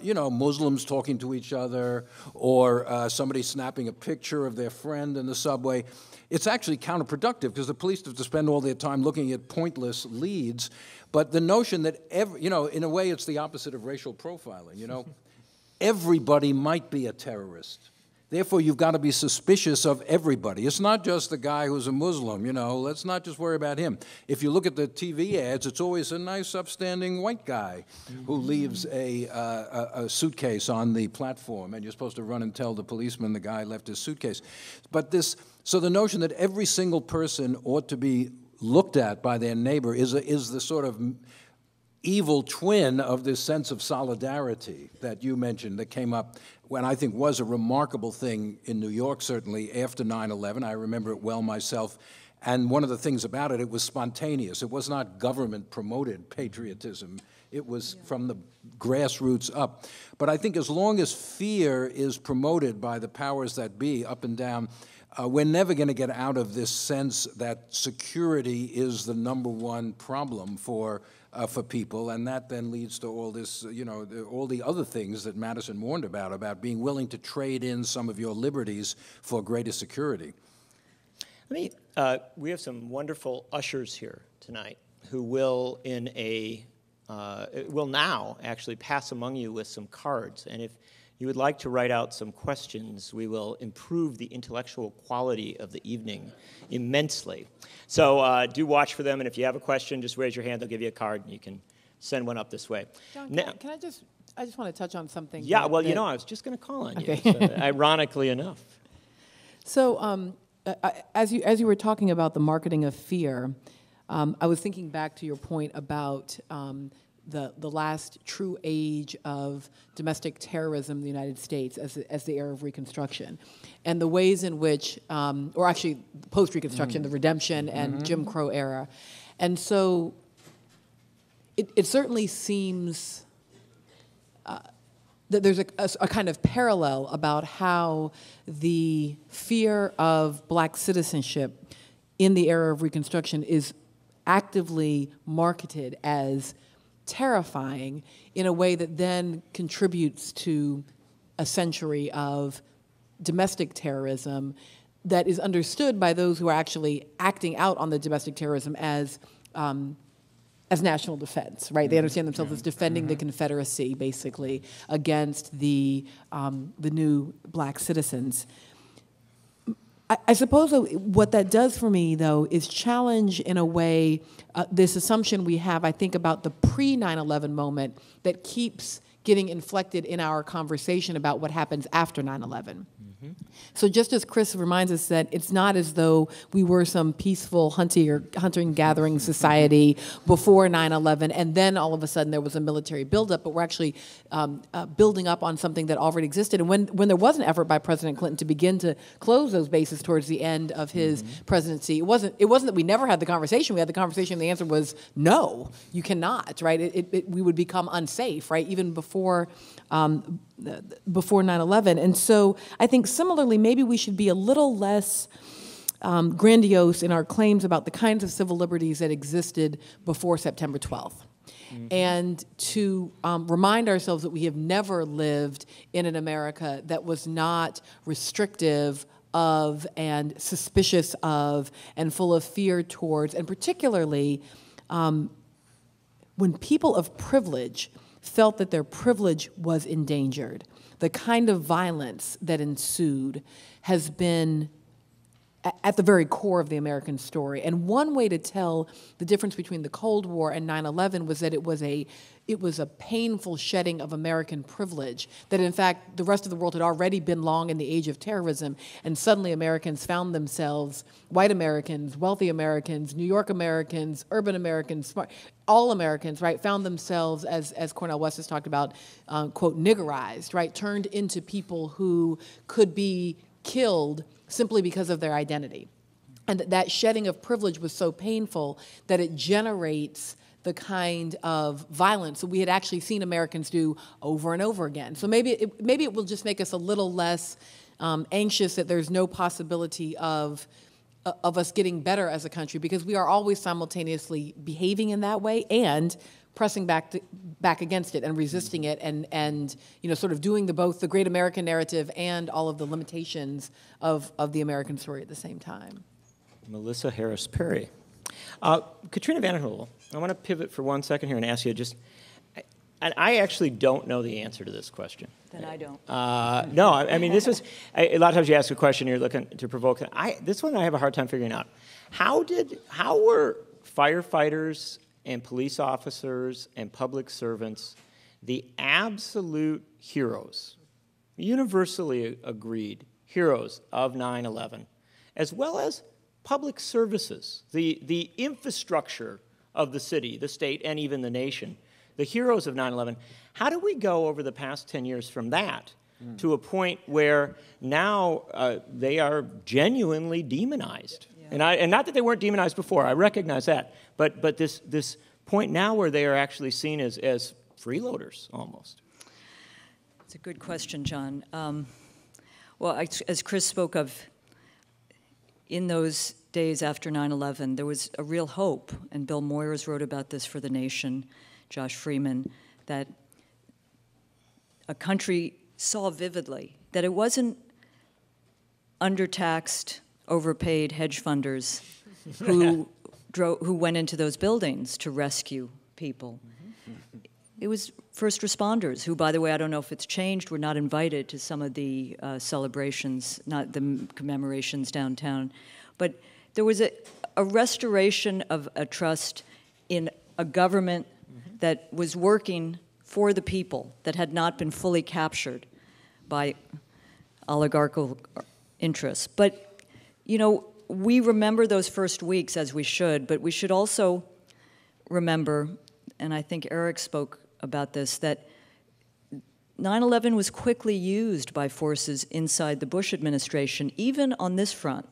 you know, Muslims talking to each other, or somebody snapping a picture of their friend in the subway. It's actually counterproductive because the police have to spend all their time looking at pointless leads. But the notion that, you know, in a way it's the opposite of racial profiling, you know. Everybody might be a terrorist. Therefore, you've got to be suspicious of everybody. It's not just the guy who's a Muslim, you know. Let's not just worry about him. If you look at the TV ads, it's always a nice, upstanding white guy who leaves a suitcase on the platform, and you're supposed to run and tell the policeman the guy left his suitcase. But so the notion that every single person ought to be looked at by their neighbor is the sort of evil twin of this sense of solidarity that you mentioned that came up when I think was a remarkable thing in New York, certainly, after 9/11. I remember it well myself. And one of the things about it, it was spontaneous. It was not government-promoted patriotism. It was from the grassroots up. But I think as long as fear is promoted by the powers that be, up and down, we're never going to get out of this sense that security is the #1 problem for people, and that then leads to all this, you know, all the other things that Madison warned about being willing to trade in some of your liberties for greater security. We have some wonderful ushers here tonight who will will now actually pass among you with some cards, and if you would like to write out some questions, we will improve the intellectual quality of the evening immensely. So do watch for them, and if you have a question, just raise your hand. They'll give you a card, and you can send one up this way. John, can I just want to touch on something. Yeah, well, you know, I was just going to call on you, so, ironically enough. So as you were talking about the marketing of fear, I was thinking back to your point about the last true age of domestic terrorism in the United States as the era of Reconstruction, and the ways in which, or actually post-Reconstruction, the redemption and Jim Crow era. And so it certainly seems that there's a kind of parallel about how the fear of black citizenship in the era of Reconstruction is actively marketed as terrifying in a way that then contributes to a century of domestic terrorism that is understood by those who are actually acting out on the domestic terrorism as national defense, right? They understand themselves as defending the Confederacy, basically, against the new black citizens. I suppose what that does for me, though, is challenge in a way this assumption we have, I think, about the pre-9/11 moment that keeps getting inflected in our conversation about what happens after 9/11. So just as Chris reminds us that it's not as though we were some peaceful hunting-gathering society before 9/11, and then all of a sudden there was a military buildup, but we're actually building up on something that already existed. And when there was an effort by President Clinton to begin to close those bases towards the end of his presidency, it wasn't that we never had the conversation. We had the conversation, and the answer was no, you cannot, right? We would become unsafe, right, even before 9/11. And so I think similarly, maybe we should be a little less grandiose in our claims about the kinds of civil liberties that existed before September 12th. And to remind ourselves that we have never lived in an America that was not restrictive of and suspicious of and full of fear towards, and particularly when people of privilege felt that their privilege was endangered. The kind of violence that ensued has been at the very core of the American story. And one way to tell the difference between the Cold War and 9/11 was that it was a painful shedding of American privilege, that in fact the rest of the world had already been long in the age of terrorism, and suddenly Americans found themselves, white Americans, wealthy Americans, New York Americans, urban Americans, all Americans, right, found themselves, as Cornel West has talked about, quote, niggerized, right, turned into people who could be killed simply because of their identity. And that shedding of privilege was so painful that it generates the kind of violence that we had actually seen Americans do over and over again. So maybe it will just make us a little less anxious that there's no possibility of us getting better as a country, because we are always simultaneously behaving in that way and pressing back against it and resisting it, and sort of doing both the great American narrative and all of the limitations of the American story at the same time. Melissa Harris Perry. Katrina Vanden Heuvel, I want to pivot for 1 second here and ask you and I actually don't know the answer to this question. Then I don't. No, I mean, this is, a lot of times you ask a question, you're looking to provoke. This one I have a hard time figuring out. How were firefighters and police officers and public servants the absolute heroes, universally agreed heroes of 9/11, as well as public services, the infrastructure of the city, the state, and even the nation, the heroes of 9/11. How do we go over the past 10 years from that to a point where now they are genuinely demonized? Yeah. And not that they weren't demonized before, I recognize that, but this point now where they are actually seen as freeloaders almost. It's a good question, John. Well, as Chris spoke of, in those days after 9/11, there was a real hope, and Bill Moyers wrote about this for The Nation, Josh Freeman, that a country saw vividly that it wasn't undertaxed, overpaid hedge funders who went into those buildings to rescue people. It was first responders who, by the way, I don't know if it's changed, were not invited to some of the celebrations, not the commemorations downtown. But there was a restoration of a trust in a government that was working for the people, that had not been fully captured by oligarchical interests. But, we remember those first weeks as we should, but we should also remember, and I think Eric spoke about this, that 9/11 was quickly used by forces inside the Bush administration, even on this front,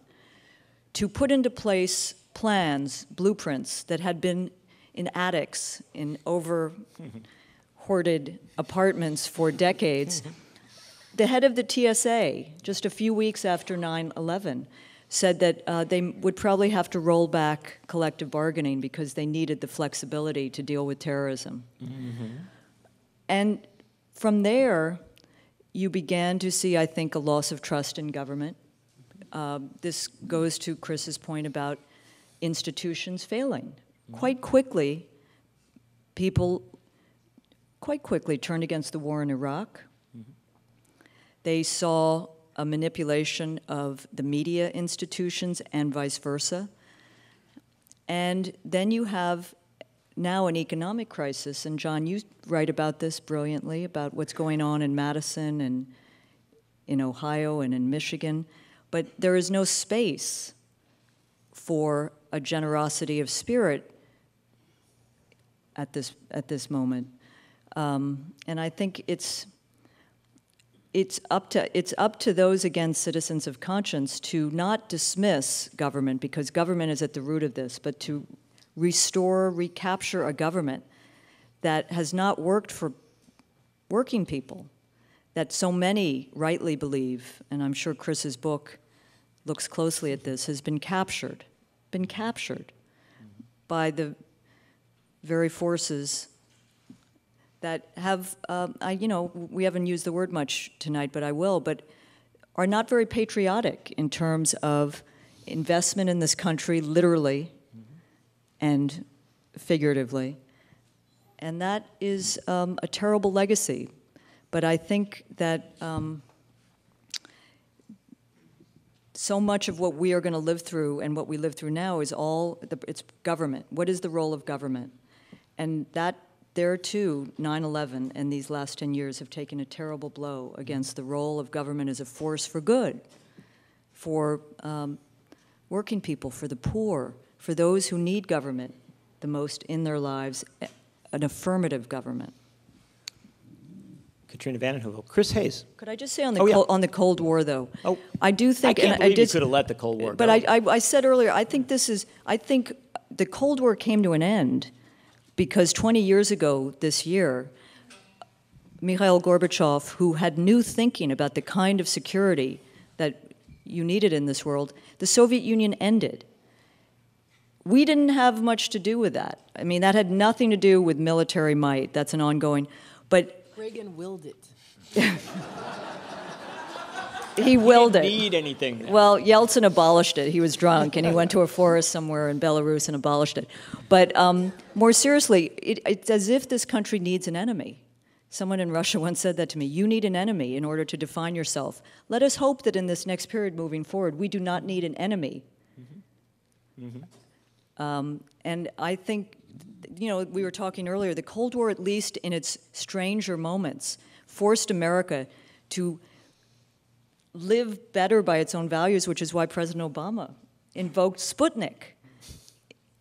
to put into place plans, blueprints that had been in attics, in over-hoarded apartments for decades. The head of the TSA, just a few weeks after 9/11, said that they would probably have to roll back collective bargaining because they needed the flexibility to deal with terrorism. And from there, you began to see, I think, a loss of trust in government. This goes to Chris's point about institutions failing. Quite quickly, people turned against the war in Iraq. They saw a manipulation of the media institutions and vice versa. And then you have now an economic crisis. And John, you write about this brilliantly, about what's going on in Madison and in Ohio and in Michigan. But there is no space for a generosity of spirit at this moment. And I think it's up to those, again, citizens of conscience, to not dismiss government, because government is at the root of this, but to restore, recapture a government that has not worked for working people, that so many rightly believe, and I'm sure Chris's book looks closely at this, has been captured by the very forces that have, we haven't used the word much tonight, but I will, but are not very patriotic in terms of investment in this country, literally and figuratively. And that is a terrible legacy. But I think that so much of what we are going to live through and what we live through now is it's government. What is the role of government? And that, there too, 9/11 and these last 10 years have taken a terrible blow against the role of government as a force for good, for working people, for the poor, for those who need government the most in their lives, an affirmative government. Katrina Vanden Heuvel. Chris Hayes. Could I just say on Oh, the Cold War, though? Oh, I do think, I can't and believe did, you could have let the Cold War go. But I said earlier, I think the Cold War came to an end because 20 years ago this year, Mikhail Gorbachev, who had new thinking about the kind of security that you needed in this world, the Soviet Union ended. We didn't have much to do with that. I mean, that had nothing to do with military might. That's an ongoing, but Reagan willed it. he willed it. Didn't need anything. Well, Yeltsin abolished it. He was drunk, and he went to a forest somewhere in Belarus and abolished it. But more seriously, it's as if this country needs an enemy. Someone in Russia once said that to me. You need an enemy in order to define yourself. Let us hope that in this next period moving forward, we do not need an enemy. Mm-hmm. Mm-hmm. And I think, you know, we were talking earlier, the Cold War, at least in its stranger moments, forced America to live better by its own values, which is why President Obama invoked Sputnik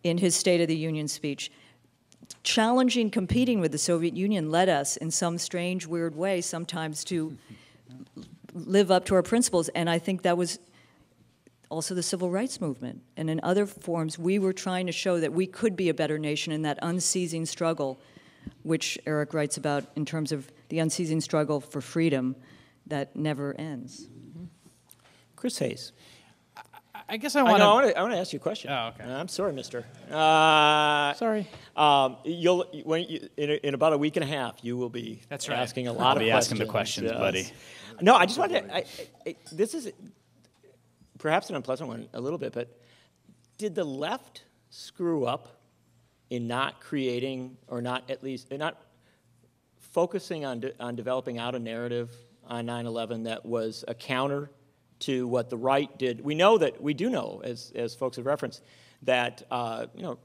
in his State of the Union speech. Challenging, competing with the Soviet Union led us, in some strange, weird way, sometimes to live up to our principles, and I think that was also the civil rights movement. And in other forms, we were trying to show that we could be a better nation in that unceasing struggle, which Eric writes about in terms of the unceasing struggle for freedom that never ends. Chris Hayes. I guess I want I want to ask you a question. Oh, okay. I'm sorry, mister. Sorry. In about a week and a half, you will be That's right. asking a lot I'll of be questions. asking the questions, Yes. buddy. No, I just wanted to, this is perhaps an unpleasant one a little bit, but did the left screw up in not creating, or not at least, not focusing on developing out a narrative on 9/11 that was a counter to what the right did? We do know, as folks have referenced, that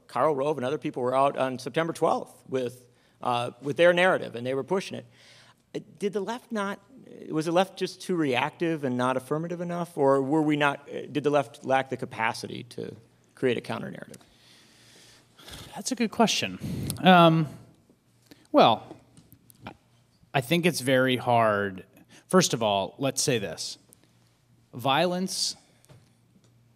Karl Rove and other people were out on September 12th with their narrative, and they were pushing it. Did the left not? Was the left just too reactive and not affirmative enough, or were we not? Did the left lack the capacity to create a counter narrative? That's a good question. Well, I think it's very hard. First of all, let's say this. Violence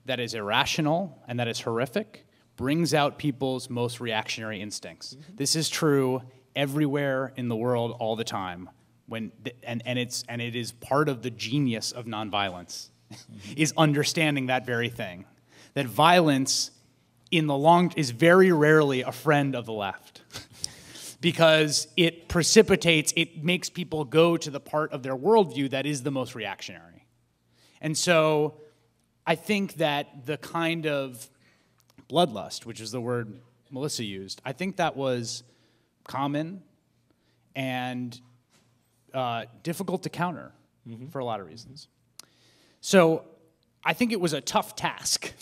that is irrational and that is horrific brings out people's most reactionary instincts. Mm-hmm. This is true everywhere in the world all the time. And it is part of the genius of nonviolence, is understanding that very thing. That violence in the long is very rarely a friend of the left. Because it makes people go to the part of their worldview that is the most reactionary. And so I think that the kind of bloodlust, which is the word Melissa used, I think that was common and difficult to counter for a lot of reasons. So I think it was a tough task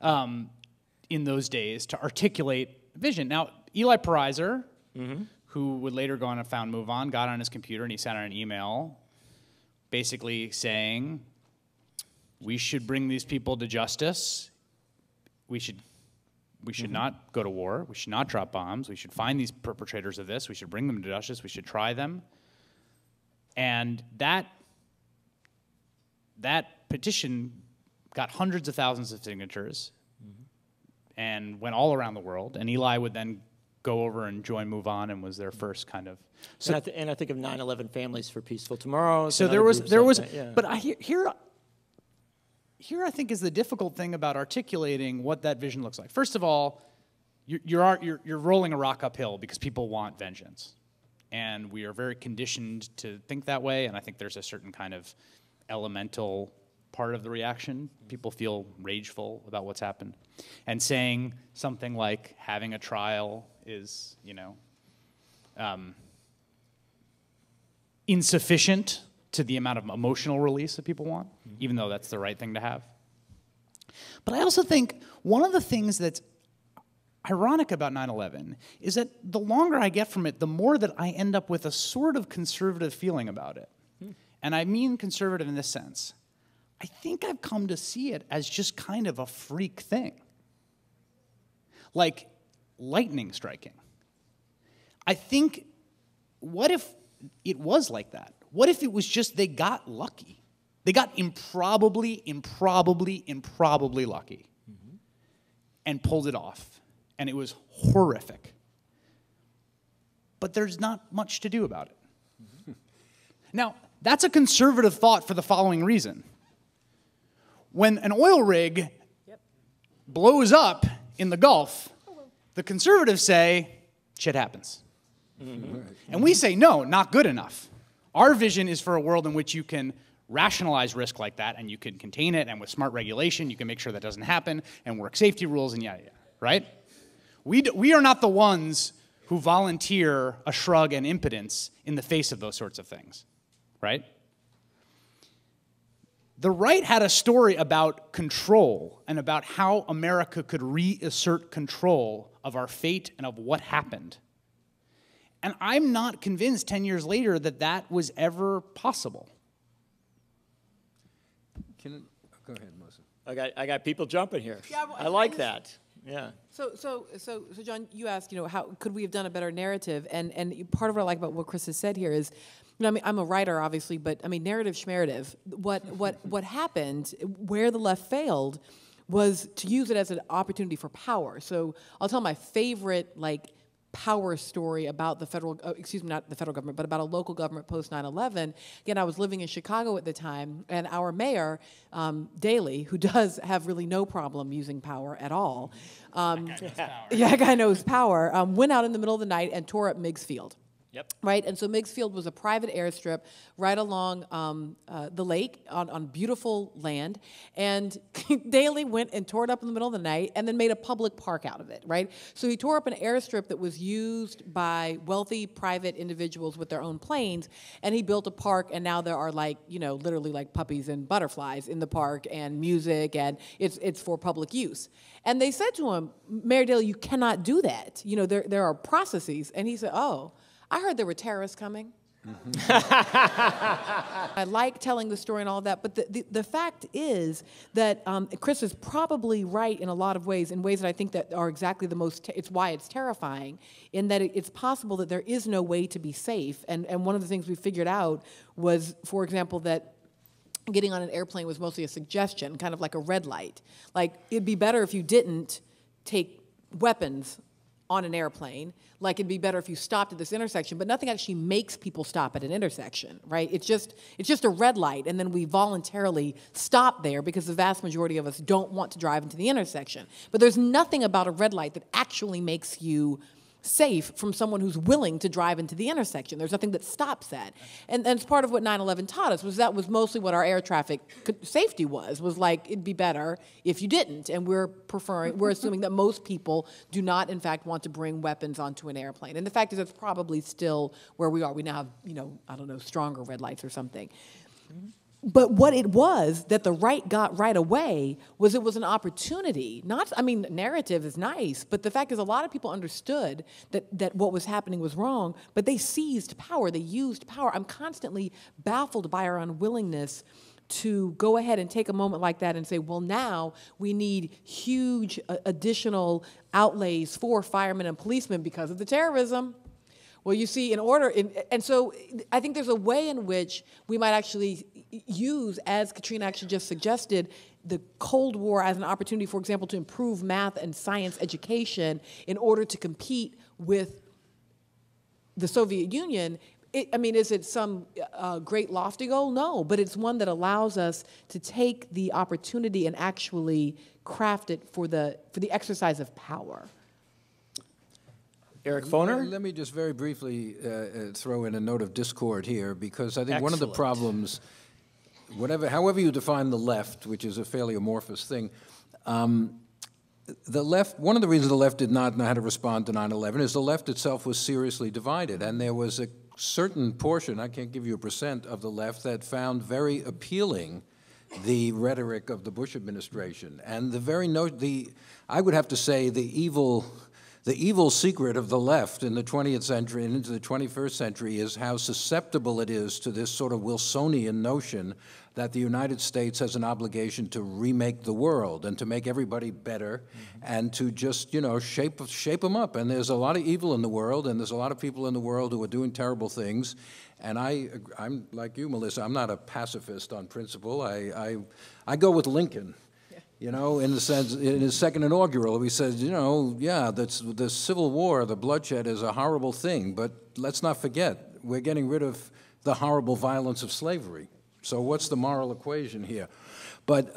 in those days to articulate vision. Now, Eli Pariser, who would later go on and found Move On, got on his computer and he sent out an email basically saying, we should bring these people to justice. We should not go to war. We should not drop bombs. We should find these perpetrators of this. We should bring them to justice. We should try them. And that petition got hundreds of thousands of signatures and went all around the world. And Eli would then go over and join Move On and was their first kind of. So, and I think of 9/11 Families for Peaceful Tomorrows. So there was, yeah. But here I think is the difficult thing about articulating what that vision looks like. First of all, you're rolling a rock uphill because people want vengeance. And we are very conditioned to think that way, and I think there's a certain kind of elemental part of the reaction. People feel rageful about what's happened. And saying something like having a trial is, insufficient to the amount of emotional release that people want, even though that's the right thing to have. But I also think one of the things that's ironic about 9/11 is that the longer I get from it, the more that I end up with a sort of conservative feeling about it. And I mean conservative in this sense. I think I've come to see it as just kind of a freak thing. Like lightning striking. I think, what if it was like that? What if it was just they got lucky? They got improbably lucky and pulled it off. And it was horrific. But there's not much to do about it. Now, that's a conservative thought for the following reason. When an oil rig blows up in the Gulf, the conservatives say, shit happens. And we say, no, not good enough. Our vision is for a world in which you can rationalize risk like that, and you can contain it, and with smart regulation, you can make sure that doesn't happen, and work safety rules, and yada, yada, right? We are not the ones who volunteer a shrug and impotence in the face of those sorts of things, right? The right had a story about control and about how America could reassert control of our fate and of what happened. And I'm not convinced 10 years later that that was ever possible. Go ahead, Melissa. I got people jumping here. Yeah, well, I like that. Yeah. So, John, you asked, how could we have done a better narrative? And part of what I like about what Chris has said here is, I mean, I'm a writer, obviously, but I mean, narrative schmarative. What happened, where the left failed, was to use it as an opportunity for power. So I'll tell my favorite, power story about the federal, not the federal government, but about a local government post 9/11. Again, I was living in Chicago at the time, and our mayor, Daley, who does have really no problem using power at all. That guy knows power. Went out in the middle of the night and tore up Meigs Field. Yep. Right, and so Meigs Field was a private airstrip right along the lake on beautiful land, and Daley went and tore it up in the middle of the night and then made a public park out of it, right? So he tore up an airstrip that was used by wealthy private individuals with their own planes, and he built a park, and now there are literally puppies and butterflies in the park and music, and it's for public use. And they said to him, Mayor Daley, you cannot do that. There are processes, and he said, oh, I heard there were terrorists coming. I like telling the story and all of that, but the fact is that Chris is probably right in a lot of ways, in ways that I think that are exactly the most, it's why it's terrifying, in that it's possible that there is no way to be safe. And one of the things we figured out was, for example, that getting on an airplane was mostly a suggestion, kind of like a red light. It'd be better if you didn't take weapons on an airplane. It'd be better if you stopped at this intersection, but nothing actually makes people stop at an intersection, right? It's just a red light, and then we voluntarily stop there because the vast majority of us don't want to drive into the intersection. But there's nothing about a red light that actually makes you safe from someone who's willing to drive into the intersection. There's nothing that stops that. And it's part of what 9/11 taught us, was that was mostly what our air traffic safety was it'd be better if you didn't. And we're assuming that most people do not, in fact, want to bring weapons onto an airplane. And the fact is that's probably still where we are. We now have, stronger red lights or something. But what it was that the right got right away was it was an opportunity. Narrative is nice, but the fact is a lot of people understood that what was happening was wrong, but they seized power, they used power. I'm constantly baffled by our unwillingness to go ahead and take a moment like that and say, well, now we need huge additional outlays for firemen and policemen because of the terrorism. Well, you see, and so I think there's a way in which we might actually use, as Katrina actually just suggested, the Cold War as an opportunity, for example, to improve math and science education in order to compete with the Soviet Union. Is it some great lofty goal? No, but it's one that allows us to take the opportunity and actually craft it for the exercise of power. Eric Foner? Let me just very briefly throw in a note of discord here, because I think one of the problems, however you define the left, which is a fairly amorphous thing, the left, one of the reasons the left did not know how to respond to 9/11 is the left itself was seriously divided, and there was a certain portion, I can't give you a percent, of the left that found very appealing the rhetoric of the Bush administration. And the very I would have to say the evil secret of the left in the 20th century and into the 21st century is how susceptible it is to this sort of Wilsonian notion that the United States has an obligation to remake the world and to make everybody better and to just, shape them up. And there's a lot of evil in the world, and there's a lot of people in the world who are doing terrible things. And I'm like you, Melissa, I'm not a pacifist on principle. I go with Lincoln. In the sense, in his second inaugural, he says, that's the Civil War, the bloodshed is a horrible thing, but let's not forget, we're getting rid of the horrible violence of slavery. So what's the moral equation here? But,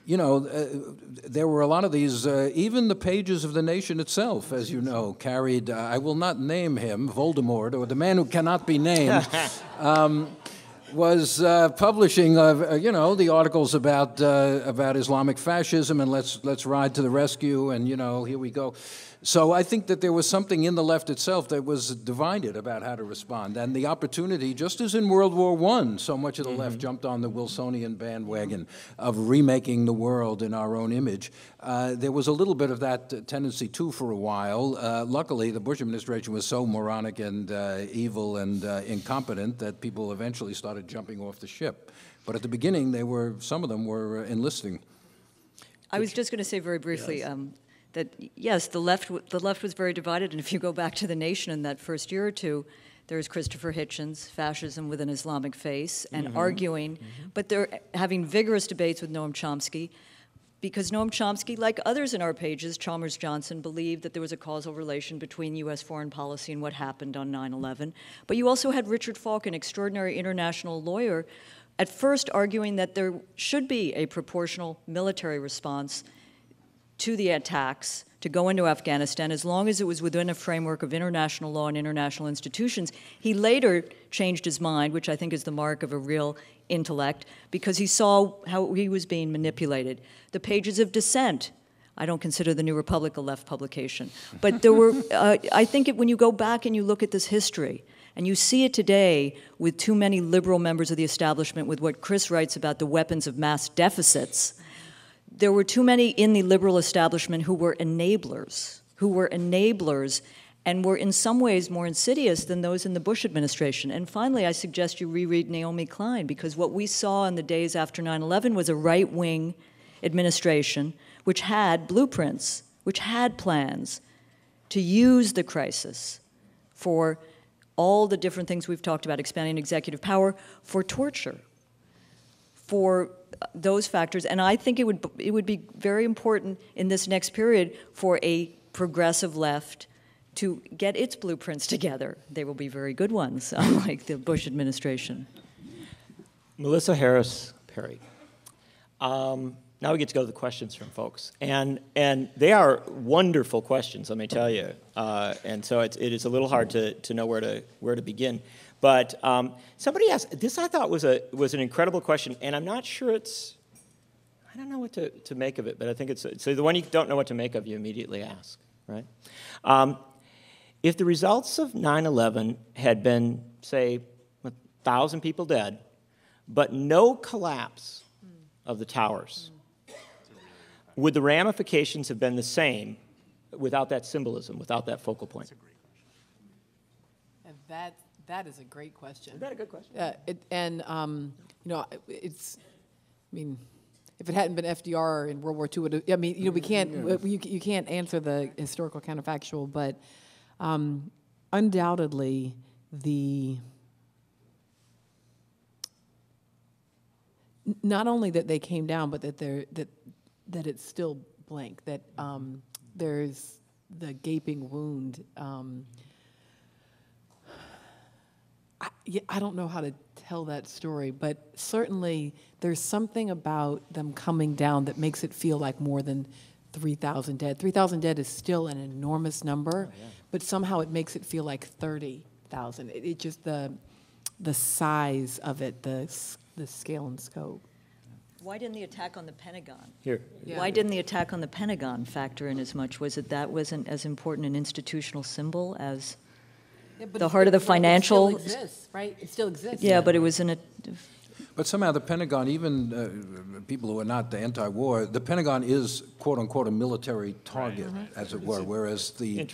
there were a lot of these, even the pages of the Nation itself, as you know, carried, I will not name him, Voldemort, or the man who cannot be named, was publishing, the articles about Islamic fascism and let's ride to the rescue and here we go. So I think that there was something in the left itself that was divided about how to respond, and the opportunity, just as in World War I, so much of the left jumped on the Wilsonian bandwagon of remaking the world in our own image. There was a little bit of that tendency too for a while. Luckily, the Bush administration was so moronic and evil and incompetent that people eventually started jumping off the ship. But at the beginning, some of them were enlisting. I was just going to say very briefly. Yes. That yes, the left was very divided, and if you go back to the Nation in that first year or two, there's Christopher Hitchens, Fascism with an Islamic Face, and arguing, but they're having vigorous debates with Noam Chomsky, because Noam Chomsky, like others in our pages, Chalmers Johnson, believed that there was a causal relation between U.S. foreign policy and what happened on 9/11. But you also had Richard Falk, an extraordinary international lawyer, at first arguing that there should be a proportional military response to the attacks, to go into Afghanistan, as long as it was within a framework of international law and international institutions. He later changed his mind, which I think is the mark of a real intellect, because he saw how he was being manipulated. The pages of Dissent, I don't consider the New Republic a left publication, but there were, I think when you go back and you look at this history, and you see it today with too many liberal members of the establishment, with what Chris writes about the weapons of mass deficits, there were too many in the liberal establishment who were enablers and were in some ways more insidious than those in the Bush administration. And finally, I suggest you reread Naomi Klein, because what we saw in the days after 9/11 was a right-wing administration which had blueprints, which had plans to use the crisis for all the different things we've talked about, expanding executive power, for torture, for those factors. And I think it would be very important in this next period for a progressive left to get its blueprints together. They will be very good ones, unlike the Bush administration. Melissa Harris Perry. Now we get to go to the questions from folks. And they are wonderful questions, let me tell you. And so it is a little hard to know where to begin. But somebody asked, this I thought was an incredible question, and I'm not sure I don't know what to make of it, but I think so the one you don't know what to make of, you immediately ask, right? If the results of 9/11 had been, say, 1,000 people dead, but no collapse of the towers, would the ramifications have been the same without that symbolism, without that focal point? That's a great question. That is a great question. Is that a good question? If it hadn't been FDR in World War II, we can't, you can't answer the historical counterfactual, but undoubtedly not only that they came down, but that it's still blank, that there's the gaping wound. I don't know how to tell that story, but certainly there's something about them coming down that makes it feel like more than 3,000 dead. 3,000 dead is still an enormous number, but somehow it makes it feel like 30,000. It just the size of it, the scale and scope. Why didn't the attack on the Pentagon? Yeah. Why didn't the attack on the Pentagon factor in as much? Was it that wasn't as important an institutional symbol as the heart of the financial? It still exists, right? It still exists. Yeah, but it was in a. But somehow the Pentagon, even people who are not anti-war, the Pentagon is, quote unquote, a military target, as it were, whereas the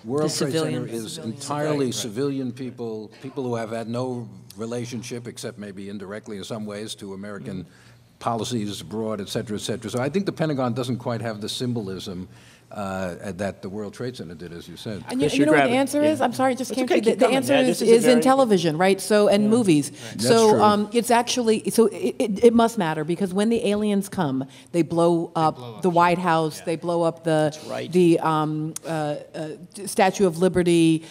World Trade Center is entirely civilian people, people who have had no relationship, except maybe indirectly in some ways, to American policies abroad, et cetera, et cetera. So I think the Pentagon doesn't quite have the symbolism that the World Trade Center did, as you said. And you know what the answer is? I'm sorry, it just came to me. The answer is in television, right? So, and movies. So it's actually, so it must matter, because when the aliens come, they blow up the White House, they blow up the Statue of Liberty,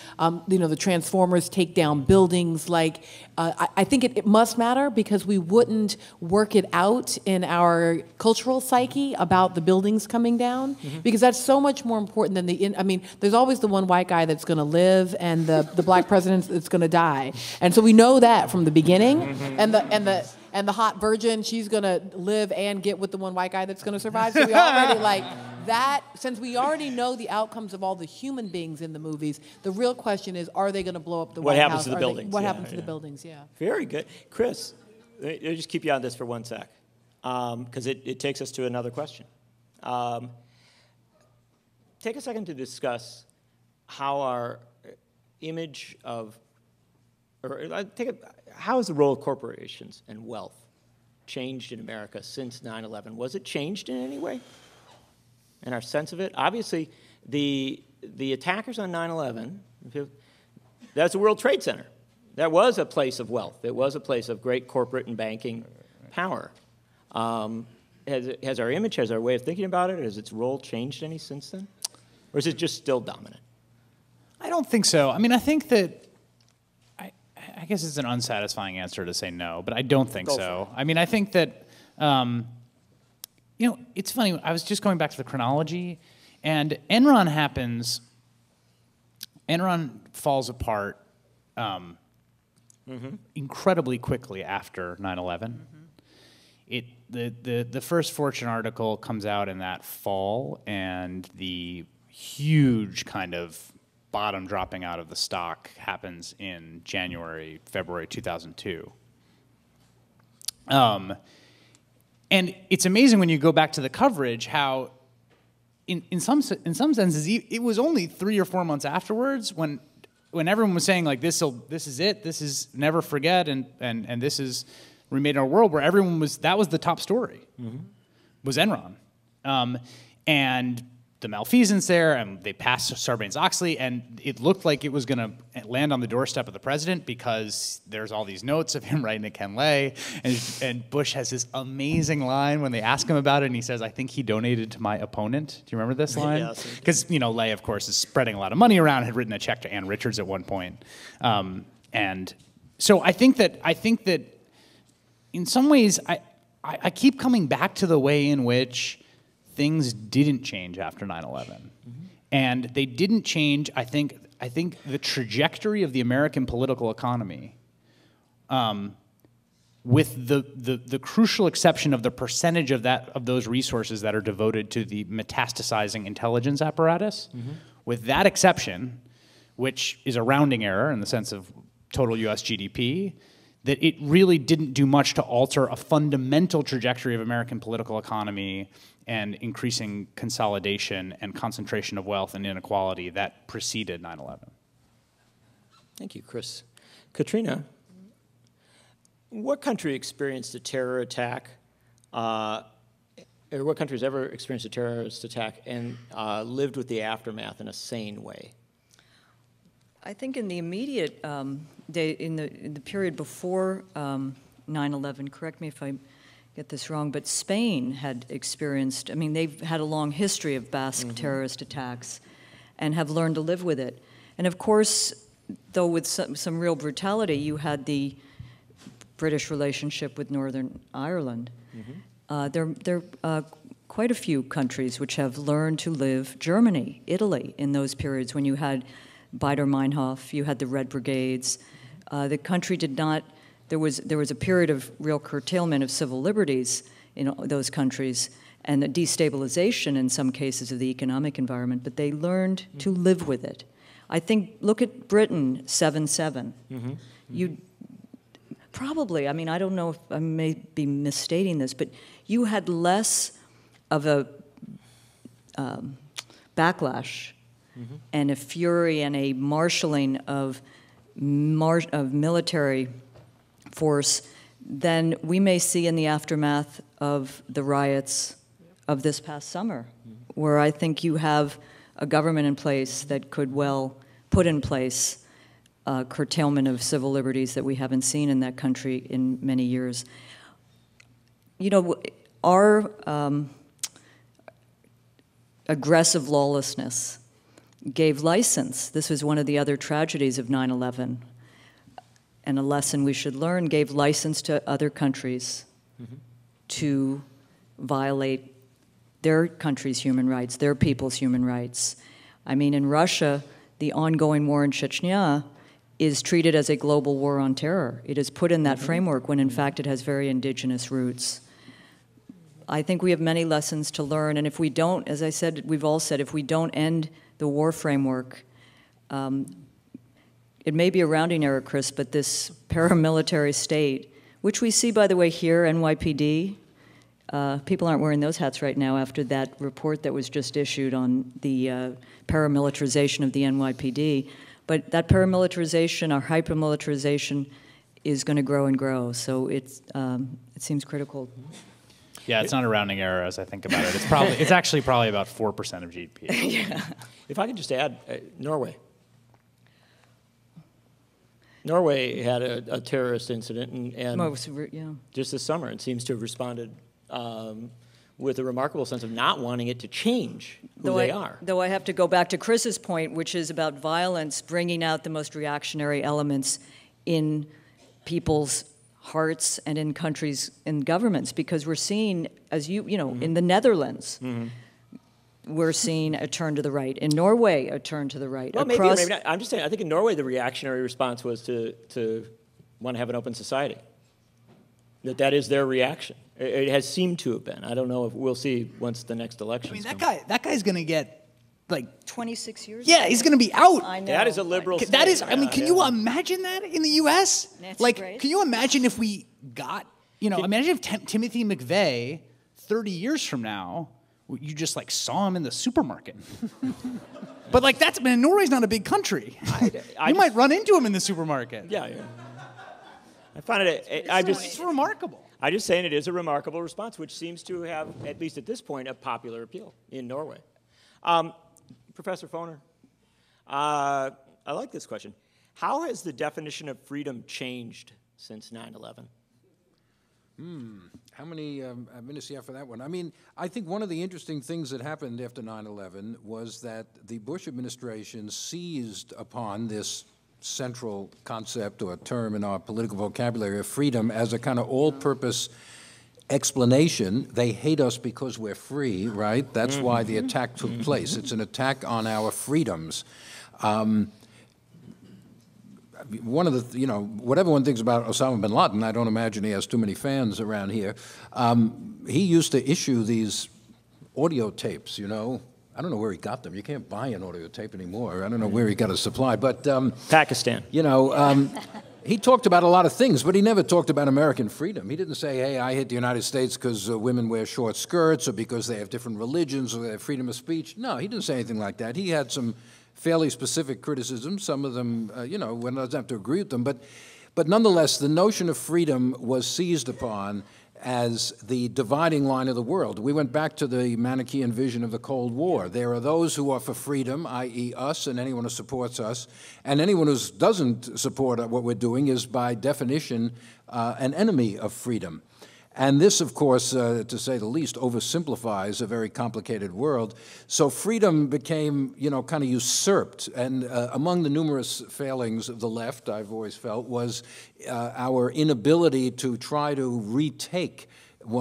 you know, the Transformers take down buildings. Like, I think it must matter, because we wouldn't work it out in our cultural psyche about the buildings coming down, because that's so much more important than I mean, there's always the one white guy that's going to live and the black president that's going to die. And so we know that from the beginning. And the hot virgin, she's going to live and get with the one white guy that's going to survive. So we already like that, since we already know the outcomes of all the human beings in the movies, the real question is, are they going to blow up the White House? What happens to the buildings? What happens to the buildings, yeah. Very good. Chris, let me just keep you on this for 1 sec, because it takes us to another question. Take a second to discuss how our image of, how has the role of corporations and wealth changed in America since 9/11? Was it changed in any way? And our sense of it? Obviously, the attackers on 9/11, that's the World Trade Center. That was a place of wealth. It was a place of great corporate and banking power. Has our image, has our way of thinking about it, has its role changed any since then? Or is it just still dominant? I don't think so. I mean, I think that, I guess it's an unsatisfying answer to say no, but I don't think so. I mean, I think that, you know, it's funny, I was just going back to the chronology, and Enron falls apart incredibly quickly after 9/11. The first Fortune article comes out in that fall, and the huge kind of bottom dropping out of the stock happens in January, February 2002. And it's amazing when you go back to the coverage how, in some senses, it was only 3 or 4 months afterwards when everyone was saying, like, this is it, this is never forget, and this is remade in our world, where everyone was, that was the top story, was Enron. And the malfeasance there, and they passed Sarbanes-Oxley, and it looked like it was going to land on the doorstep of the president, because there's all these notes of him writing to Ken Lay, and Bush has this amazing line when they ask him about it, and he says, "I think he donated to my opponent." Do you remember this line? Yes. Because, you know, Lay, of course, is spreading a lot of money around, had written a check to Ann Richards at one point. And so I think that in some ways, I keep coming back to the way in which things didn't change after 9/11. And they didn't change, I think the trajectory of the American political economy, with the crucial exception of the percentage of those resources that are devoted to the metastasizing intelligence apparatus, with that exception, which is a rounding error in the sense of total US GDP, that it really didn't do much to alter a fundamental trajectory of American political economy and increasing consolidation and concentration of wealth and inequality that preceded 9/11. Thank you, Chris. Katrina, what country experienced a terror attack, or what country has ever experienced a terrorist attack and lived with the aftermath in a sane way? I think in the immediate in the period before 9/11, correct me if I get this wrong, but Spain had experienced, I mean, they've had a long history of Basque terrorist attacks and have learned to live with it. And of course, though with some real brutality, you had the British relationship with Northern Ireland. There are quite a few countries which have learned to live, Germany, Italy, in those periods when you had Baader-Meinhof, you had the Red Brigades. The country did not, there was a period of real curtailment of civil liberties in those countries and the destabilization in some cases of the economic environment, but they learned to live with it. I think, look at Britain, 7/7. probably, I mean, I don't know if I may be misstating this, but you had less of a backlash and a fury and a marshaling of military force than we may see in the aftermath of the riots of this past summer, where I think you have a government in place that could well put in place curtailment of civil liberties that we haven't seen in that country in many years. You know, our aggressive lawlessness gave license. This was one of the other tragedies of 9/11, and a lesson we should learn, gave license to other countries to violate their country's human rights, their people's human rights. I mean, in Russia, the ongoing war in Chechnya is treated as a global war on terror. It is put in that framework when, in fact, it has very indigenous roots. I think we have many lessons to learn, and if we don't, as I said, we've all said, if we don't end the war framework, it may be a rounding error, Chris, but this paramilitary state, which we see, by the way, here, NYPD, people aren't wearing those hats right now after that report that was just issued on the paramilitarization of the NYPD. But that paramilitarization, or hypermilitarization, is going to grow and grow. So it seems critical. Yeah, it's not a rounding error as I think about it. It's actually probably about 4% of GDP. Yeah. If I could just add, Norway. Norway had a terrorist incident, and just this summer, it seems to have responded with a remarkable sense of not wanting it to change who they are. Though I have to go back to Chris's point, which is about violence, bringing out the most reactionary elements in people's hearts and in countries and governments, because we're seeing, as you know, in the Netherlands, we're seeing a turn to the right. In Norway, a turn to the right. Well, maybe or maybe not. I'm just saying, I think in Norway, the reactionary response was to want to have an open society. That is their reaction. It has seemed to have been. I don't know if we'll see once the next election. I mean, that guy's going to get like 26 years. Yeah, he's going to be out. I know. That is a liberal. That is. I mean, can you imagine that in the U.S.? That's like, great. can you imagine if we got, imagine if Timothy McVeigh, 30 years from now, you just like saw him in the supermarket. But like Norway's not a big country. You might run into him in the supermarket. Yeah. I find it. It's remarkable. I'm just saying it is a remarkable response, which seems to have, at least at this point, a popular appeal in Norway. Professor Foner, I like this question. How has the definition of freedom changed since 9/11? How many minutes do you have for that one? I mean, I think one of the interesting things that happened after 9/11 was that the Bush administration seized upon this central concept or term in our political vocabulary of freedom as a kind of all-purpose explanation. They hate us because we're free, right? That's why the attack took place. It's an attack on our freedoms. One of the, whatever one thinks about Osama bin Laden, I don't imagine he has too many fans around here. He used to issue these audio tapes, I don't know where he got them. You can't buy an audio tape anymore. I don't know where he got his supply, but Pakistan. He talked about a lot of things, but he never talked about American freedom. He didn't say, hey, I hate the United States because women wear short skirts or because they have different religions or they have freedom of speech. No, he didn't say anything like that. He had some fairly specific criticisms. Some of them, one doesn't have to agree with them. But nonetheless, the notion of freedom was seized upon as the dividing line of the world. We went back to the Manichaean vision of the Cold War. There are those who are for freedom, i.e. us and anyone who supports us, and anyone who doesn't support what we're doing is by definition an enemy of freedom. And this, of course, to say the least, oversimplifies a very complicated world. So freedom became, kind of usurped. And among the numerous failings of the left, I've always felt, was our inability to try to retake,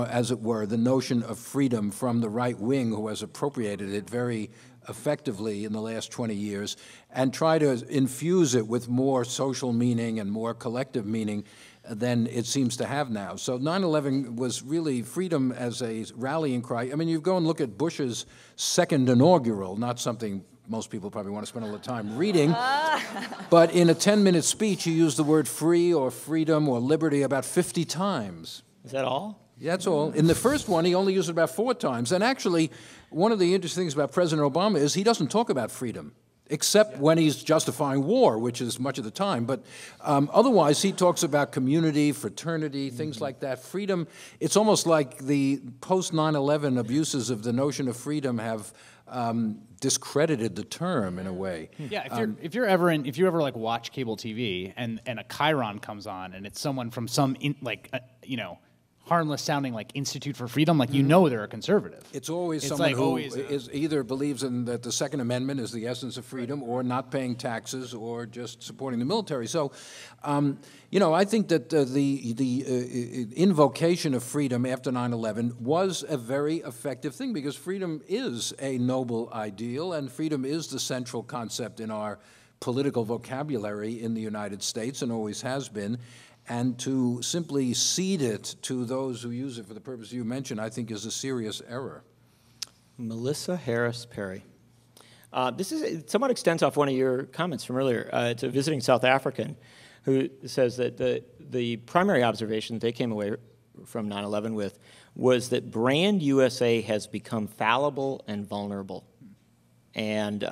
as it were, the notion of freedom from the right wing, who has appropriated it very effectively in the last 20 years, and try to infuse it with more social meaning and more collective meaning than it seems to have now. So 9/11 was really freedom as a rallying cry. I mean, you go and look at Bush's second inaugural, not something most people probably want to spend all the time reading. But in a 10-minute speech, he used the word free or freedom or liberty about 50 times. Is that all? That's all. In the first one, he only used it about 4 times. And actually, one of the interesting things about President Obama is he doesn't talk about freedom, except when he's justifying war, which is much of the time. But otherwise, he talks about community, fraternity, things like that. Freedom, it's almost like the post-9/11 abuses of the notion of freedom have discredited the term in a way. Yeah, if you ever like watch cable TV and a chyron comes on and it's someone from some harmless sounding like Institute for Freedom, like you know they're a conservative. It's always someone who is either believes in that the Second Amendment is the essence of freedom, or not paying taxes, or just supporting the military. So, I think that the invocation of freedom after 9/11 was a very effective thing, because freedom is a noble ideal, and freedom is the central concept in our political vocabulary in the United States, and always has been. And to simply cede it to those who use it for the purpose you mentioned, I think, is a serious error. Melissa Harris Perry. It somewhat extends off one of your comments from earlier. It's a visiting South African who says that the primary observation they came away from 9/11 with was that brand USA has become fallible and vulnerable. And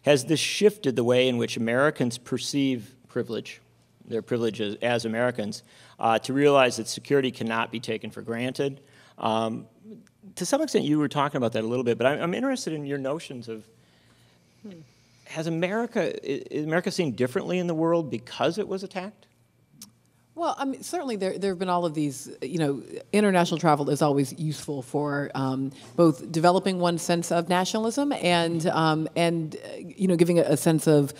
has this shifted the way in which Americans perceive privilege, their privileges as Americans, to realize that security cannot be taken for granted? To some extent, you were talking about that a little bit, but I'm interested in your notions of, is America seen differently in the world because it was attacked? Well, I mean, certainly there have been all of these, international travel is always useful for both developing one's sense of nationalism and giving a sense of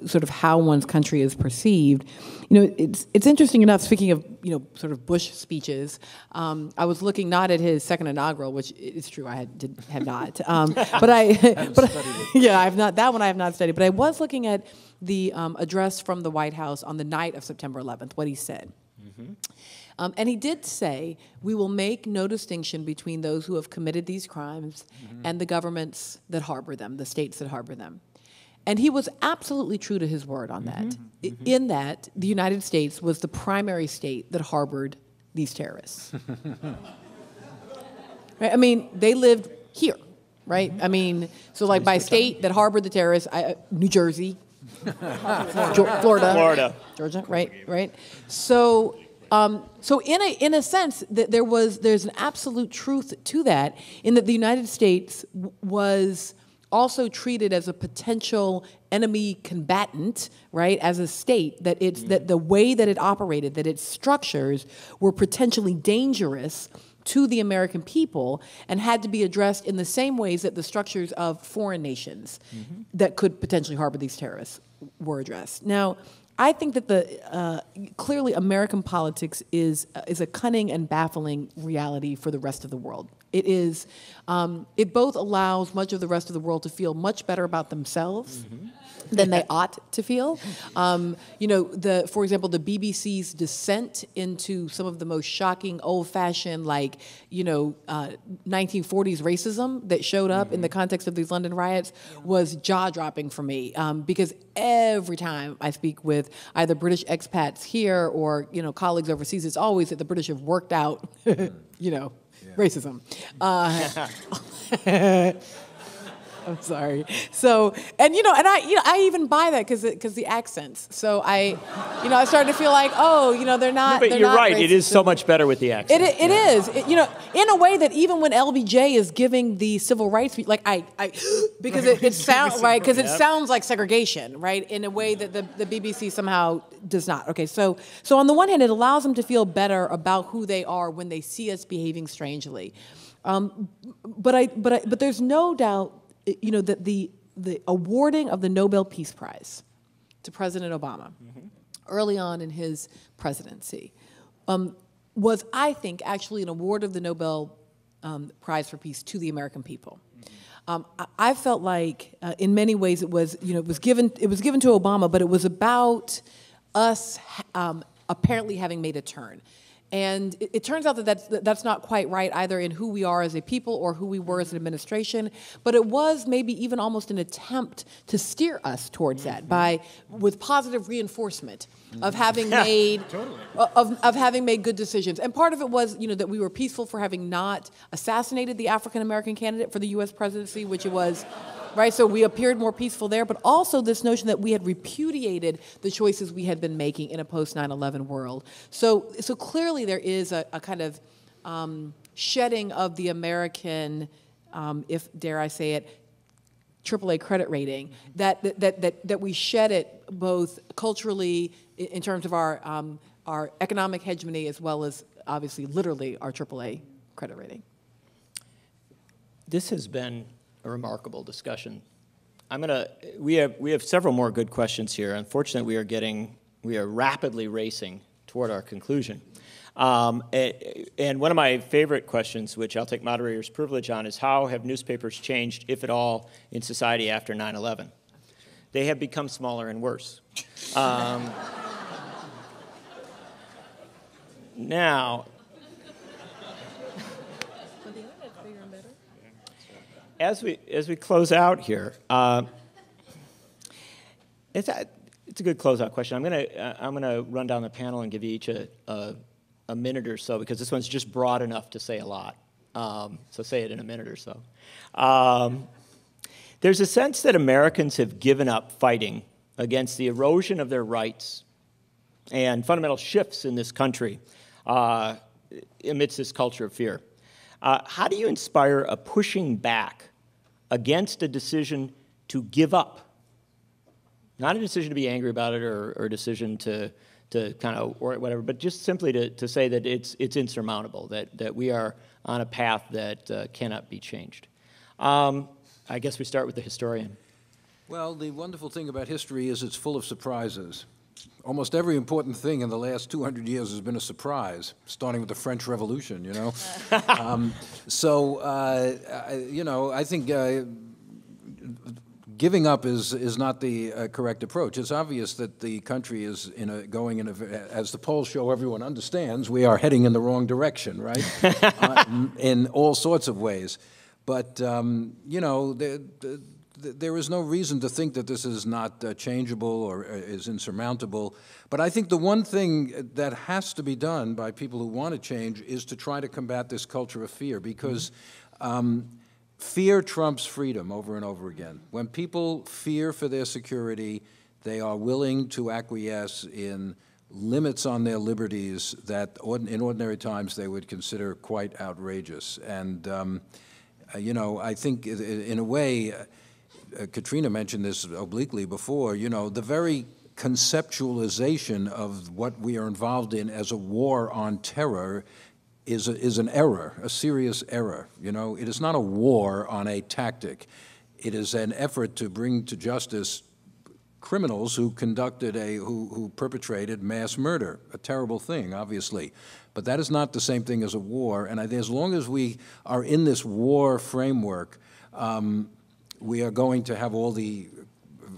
sort of how one's country is perceived. It's interesting enough, speaking of, sort of Bush speeches, I was looking not at his second inaugural, which is true, I have not. Yeah, I've not, that one I have not studied, but I was looking at the address from the White House on the night of September 11th, what he said. Mm-hmm. And he did say, we will make no distinction between those who have committed these crimes and the governments that harbor them, the states that harbor them. And he was absolutely true to his word on that, in that the United States was the primary state that harbored these terrorists. Right? I mean, they lived here, right? I mean, so like by state that harbored the terrorists, New Jersey, Florida, Georgia, right. So, in a sense, that there's an absolute truth to that, in that the United States was also treated as a potential enemy combatant, right, as a state, that that the way that it operated, that its structures were potentially dangerous to the American people and had to be addressed in the same ways that the structures of foreign nations that could potentially harbor these terrorists were addressed. Now, I think that clearly American politics is a cunning and baffling reality for the rest of the world. It is. It both allows much of the rest of the world to feel much better about themselves than they ought to feel. For example, the BBC's descent into some of the most shocking, old-fashioned, 1940s racism that showed up in the context of these London riots was jaw-dropping for me, because every time I speak with either British expats here or colleagues overseas, it's always that the British have worked out, racism. I'm sorry. So, and I even buy that because the accents. So I started to feel like, they're not. But you're right. Racist. It is so much better with the accent. It is. In a way that even when LBJ is giving the civil rights speech, because it sounds right, because it sounds like segregation, right? In a way that the BBC somehow does not. Okay, so on the one hand, it allows them to feel better about who they are when they see us behaving strangely, but there's no doubt. That the awarding of the Nobel Peace Prize to President Obama early on in his presidency was, I think, actually an award of the Nobel Prize for Peace to the American people. I felt like, in many ways, it was given to Obama, but it was about us apparently having made a turn. And it turns out that that's not quite right either in who we are as a people or who we were as an administration, but it was maybe even almost an attempt to steer us towards that with positive reinforcement of having made of having made good decisions. And part of it was, that we were peaceful for having not assassinated the African American candidate for the U.S. presidency, which it was. Right, so we appeared more peaceful there, but also this notion that we had repudiated the choices we had been making in a post-9/11 world. So clearly there is a kind of shedding of the American, if dare I say it, AAA credit rating. That we shed it both culturally in terms of our economic hegemony as well as obviously literally our AAA credit rating. This has been a remarkable discussion. We have several more good questions here. Unfortunately, we are rapidly racing toward our conclusion. And one of my favorite questions, which I'll take moderator's privilege on, is how have newspapers changed, if at all, in society after 9/11? They have become smaller and worse. Now, as we close out here, it's a good closeout question. I'm gonna run down the panel and give you each a minute or so, because this one's just broad enough to say a lot. So say it in a minute or so. There's a sense that Americans have given up fighting against the erosion of their rights and fundamental shifts in this country amidst this culture of fear. How do you inspire a pushing back against a decision to give up? Not a decision to be angry about it or a decision to kind of, or whatever, but just simply to say that it's insurmountable, that we are on a path that cannot be changed. I guess we start with the historian. Well, the wonderful thing about history is it's full of surprises. Almost every important thing in the last 200 years has been a surprise, starting with the French Revolution, I think giving up is not the correct approach. It's obvious that the country is going in as the polls show, everyone understands, we are heading in the wrong direction, right? In all sorts of ways. But, there is no reason to think that this is not changeable or is insurmountable. But I think the one thing that has to be done by people who want to change is to try to combat this culture of fear, because fear trumps freedom over and over again. When people fear for their security, they are willing to acquiesce in limits on their liberties that in ordinary times they would consider quite outrageous. And, I think in a way, Katrina mentioned this obliquely before, the very conceptualization of what we are involved in as a war on terror is an error, a serious error. It is not a war on a tactic. It is an effort to bring to justice criminals who who perpetrated mass murder, a terrible thing, obviously. But that is not the same thing as a war. And as long as we are in this war framework, we are going to have all the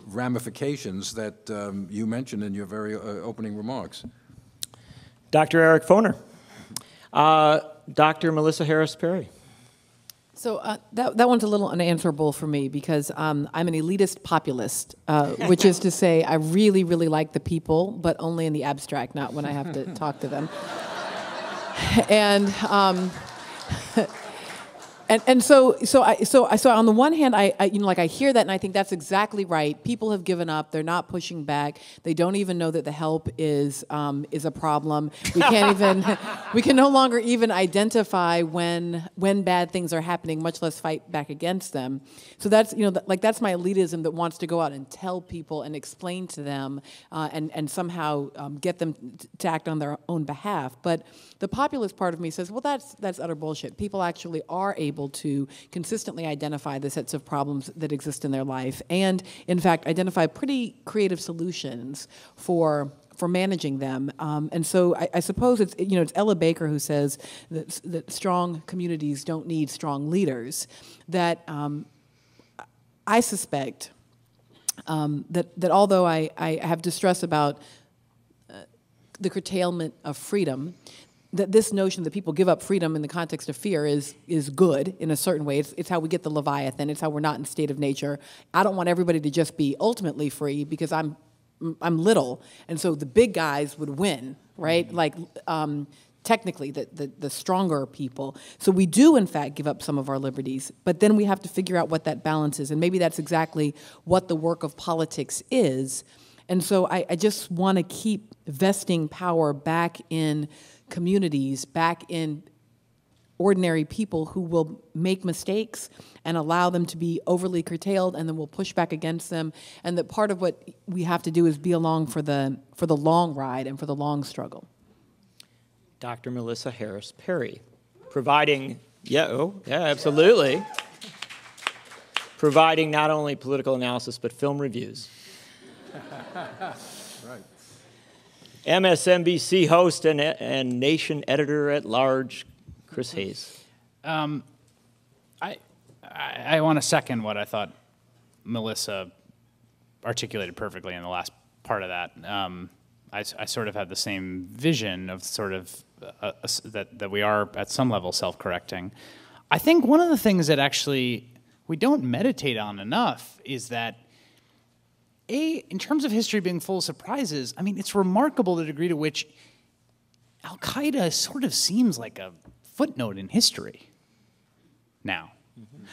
ramifications that you mentioned in your very opening remarks. Dr. Eric Foner. Dr. Melissa Harris Perry. So that one's a little unanswerable for me because I'm an elitist populist, which is to say I really, really like the people, but only in the abstract, not when I have to talk to them. And so on the one hand, I hear that and I think that's exactly right. People have given up. They're not pushing back. They don't even know that the help is a problem. We can no longer even identify when bad things are happening, much less fight back against them. So that's that's my elitism that wants to go out and tell people and explain to them and somehow get them to act on their own behalf. But the populist part of me says, well, that's utter bullshit. People actually are able to consistently identify the sets of problems that exist in their life and, in fact, identify pretty creative solutions for managing them. And so I suppose it's Ella Baker who says that strong communities don't need strong leaders, that I suspect that although I have distress about the curtailment of freedom, that this notion that people give up freedom in the context of fear is good in a certain way. It's how we get the Leviathan. It's how we're not in state of nature. I don't want everybody to just be ultimately free because I'm little, and so the big guys would win, right? Like technically, the stronger people. So we do, in fact, give up some of our liberties, but then we have to figure out what that balance is, and maybe that's exactly what the work of politics is. And so I just want to keep vesting power back in communities, back in ordinary people who will make mistakes and allow them to be overly curtailed, and then we'll push back against them. And that part of what we have to do is be along for the long ride and for the long struggle. Dr. Melissa Harris Perry, providing, absolutely, providing not only political analysis but film reviews. Right. MSNBC host and Nation editor-at-large, Chris Hayes. I want to second what I thought Melissa articulated perfectly in the last part of that. I sort of had the same vision of sort of that we are at some level self-correcting. I think one of the things that actually we don't meditate on enough is that in terms of history being full of surprises, I mean, it's remarkable the degree to which Al-Qaeda sort of seems like a footnote in history now.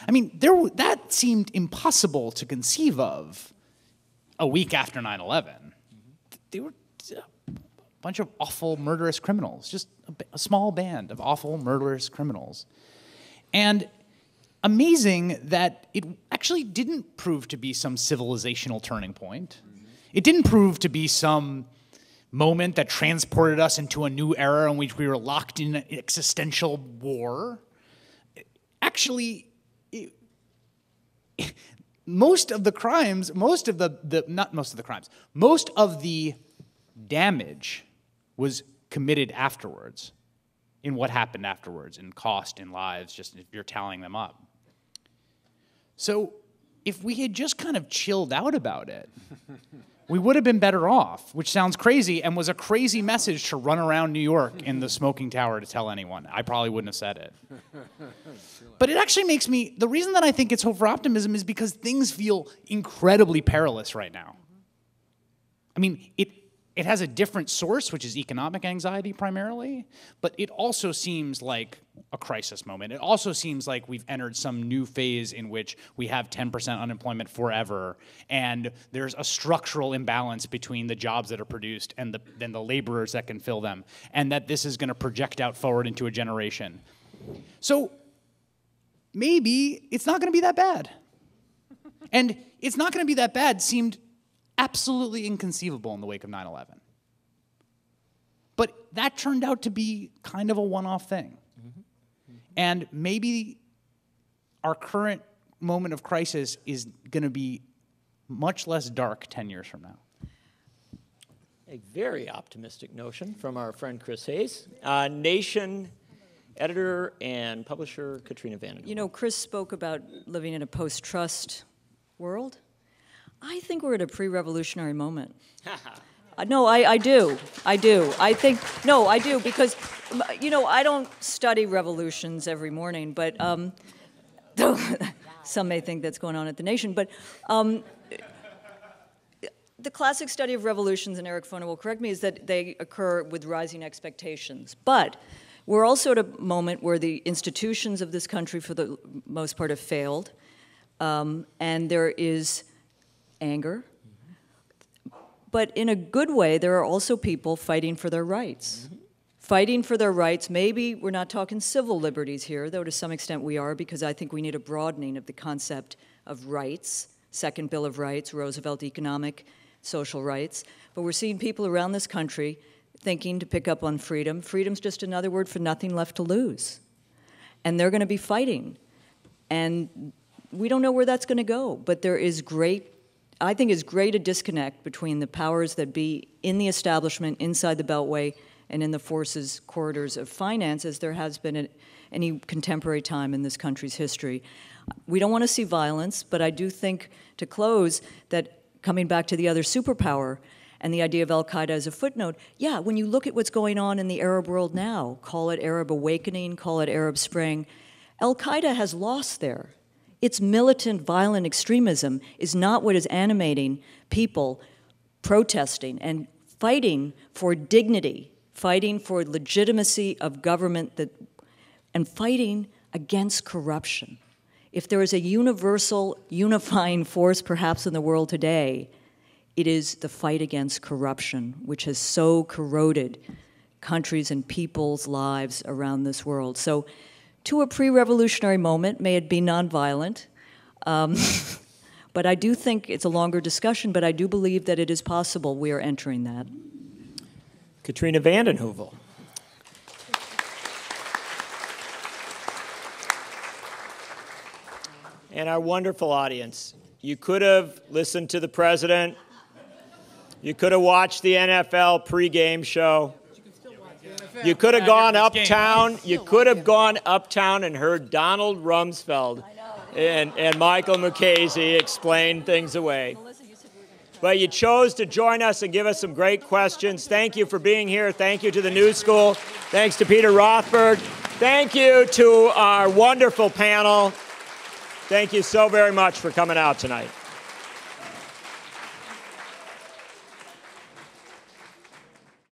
I mean, that seemed impossible to conceive of a week after 9/11. They were a bunch of awful, murderous criminals, just a small band of awful, murderous criminals. And amazing that it actually didn't prove to be some civilizational turning point. It didn't prove to be some moment that transported us into a new era in which we were locked in an existential war. Actually, most of the damage was committed afterwards, in what happened afterwards, in cost, in lives, just if you're tallying them up. So if we had just kind of chilled out about it, we would have been better off, which sounds crazy and was a crazy message to run around New York in the smoking tower to tell anyone. I probably wouldn't have said it. But it actually makes me, the reason that I think it's hope for optimism is because things feel incredibly perilous right now. I mean, it has a different source, which is economic anxiety primarily, but it also seems like a crisis moment. It also seems like we've entered some new phase in which we have 10% unemployment forever, and there's a structural imbalance between the jobs that are produced and the laborers that can fill them, and that this is going to project out forward into a generation. So maybe it's not going to be that bad. And it's not going to be that bad seemed absolutely inconceivable in the wake of 9/11. But that turned out to be kind of a one-off thing. And maybe our current moment of crisis is going to be much less dark 10 years from now. A very optimistic notion from our friend Chris Hayes. Nation editor and publisher Katrina Vanden. You know, Chris spoke about living in a post-trust world. I think we're at a pre-revolutionary moment. No, I do. I do. I think, no, I do, because, you know, I don't study revolutions every morning, but some may think that's going on at the Nation, but the classic study of revolutions, and Eric Foner will correct me, is that they occur with rising expectations. But we're also at a moment where the institutions of this country, for the most part, have failed, and there is anger. But in a good way, there are also people fighting for their rights. Fighting for their rights. Maybe we're not talking civil liberties here, though to some extent we are, because I think we need a broadening of the concept of rights, Second Bill of Rights, Roosevelt economic, social rights. But we're seeing people around this country thinking to pick up on freedom. Freedom's just another word for nothing left to lose. And they're going to be fighting. And we don't know where that's going to go, but there is I think is great a disconnect between the powers that be in the establishment, inside the Beltway, and in the forces, corridors of finance, as there has been at any contemporary time in this country's history. We don't want to see violence, but I do think, to close, that coming back to the other superpower, and the idea of al-Qaeda as a footnote, yeah, when you look at what's going on in the Arab world now, call it Arab awakening, call it Arab Spring, al-Qaeda has lost there. Its militant, violent extremism is not what is animating people protesting and fighting for dignity, fighting for legitimacy of government, and fighting against corruption. If there is a universal, unifying force perhaps in the world today, it is the fight against corruption, which has so corroded countries and people's lives around this world. So to a pre-revolutionary moment, may it be nonviolent, but I do think it's a longer discussion, but I do believe that it is possible we are entering that. Katrina vanden Heuvel. And our wonderful audience. You could have listened to the president. You could have watched the NFL pregame show. You could have gone uptown. You could have gone uptown and heard Donald Rumsfeld and Michael Mukasey explain things away. But you chose to join us and give us some great questions. Thank you for being here. Thank you to the New School. Thanks to Peter Rothberg. Thank you to our wonderful panel. Thank you so very much for coming out tonight.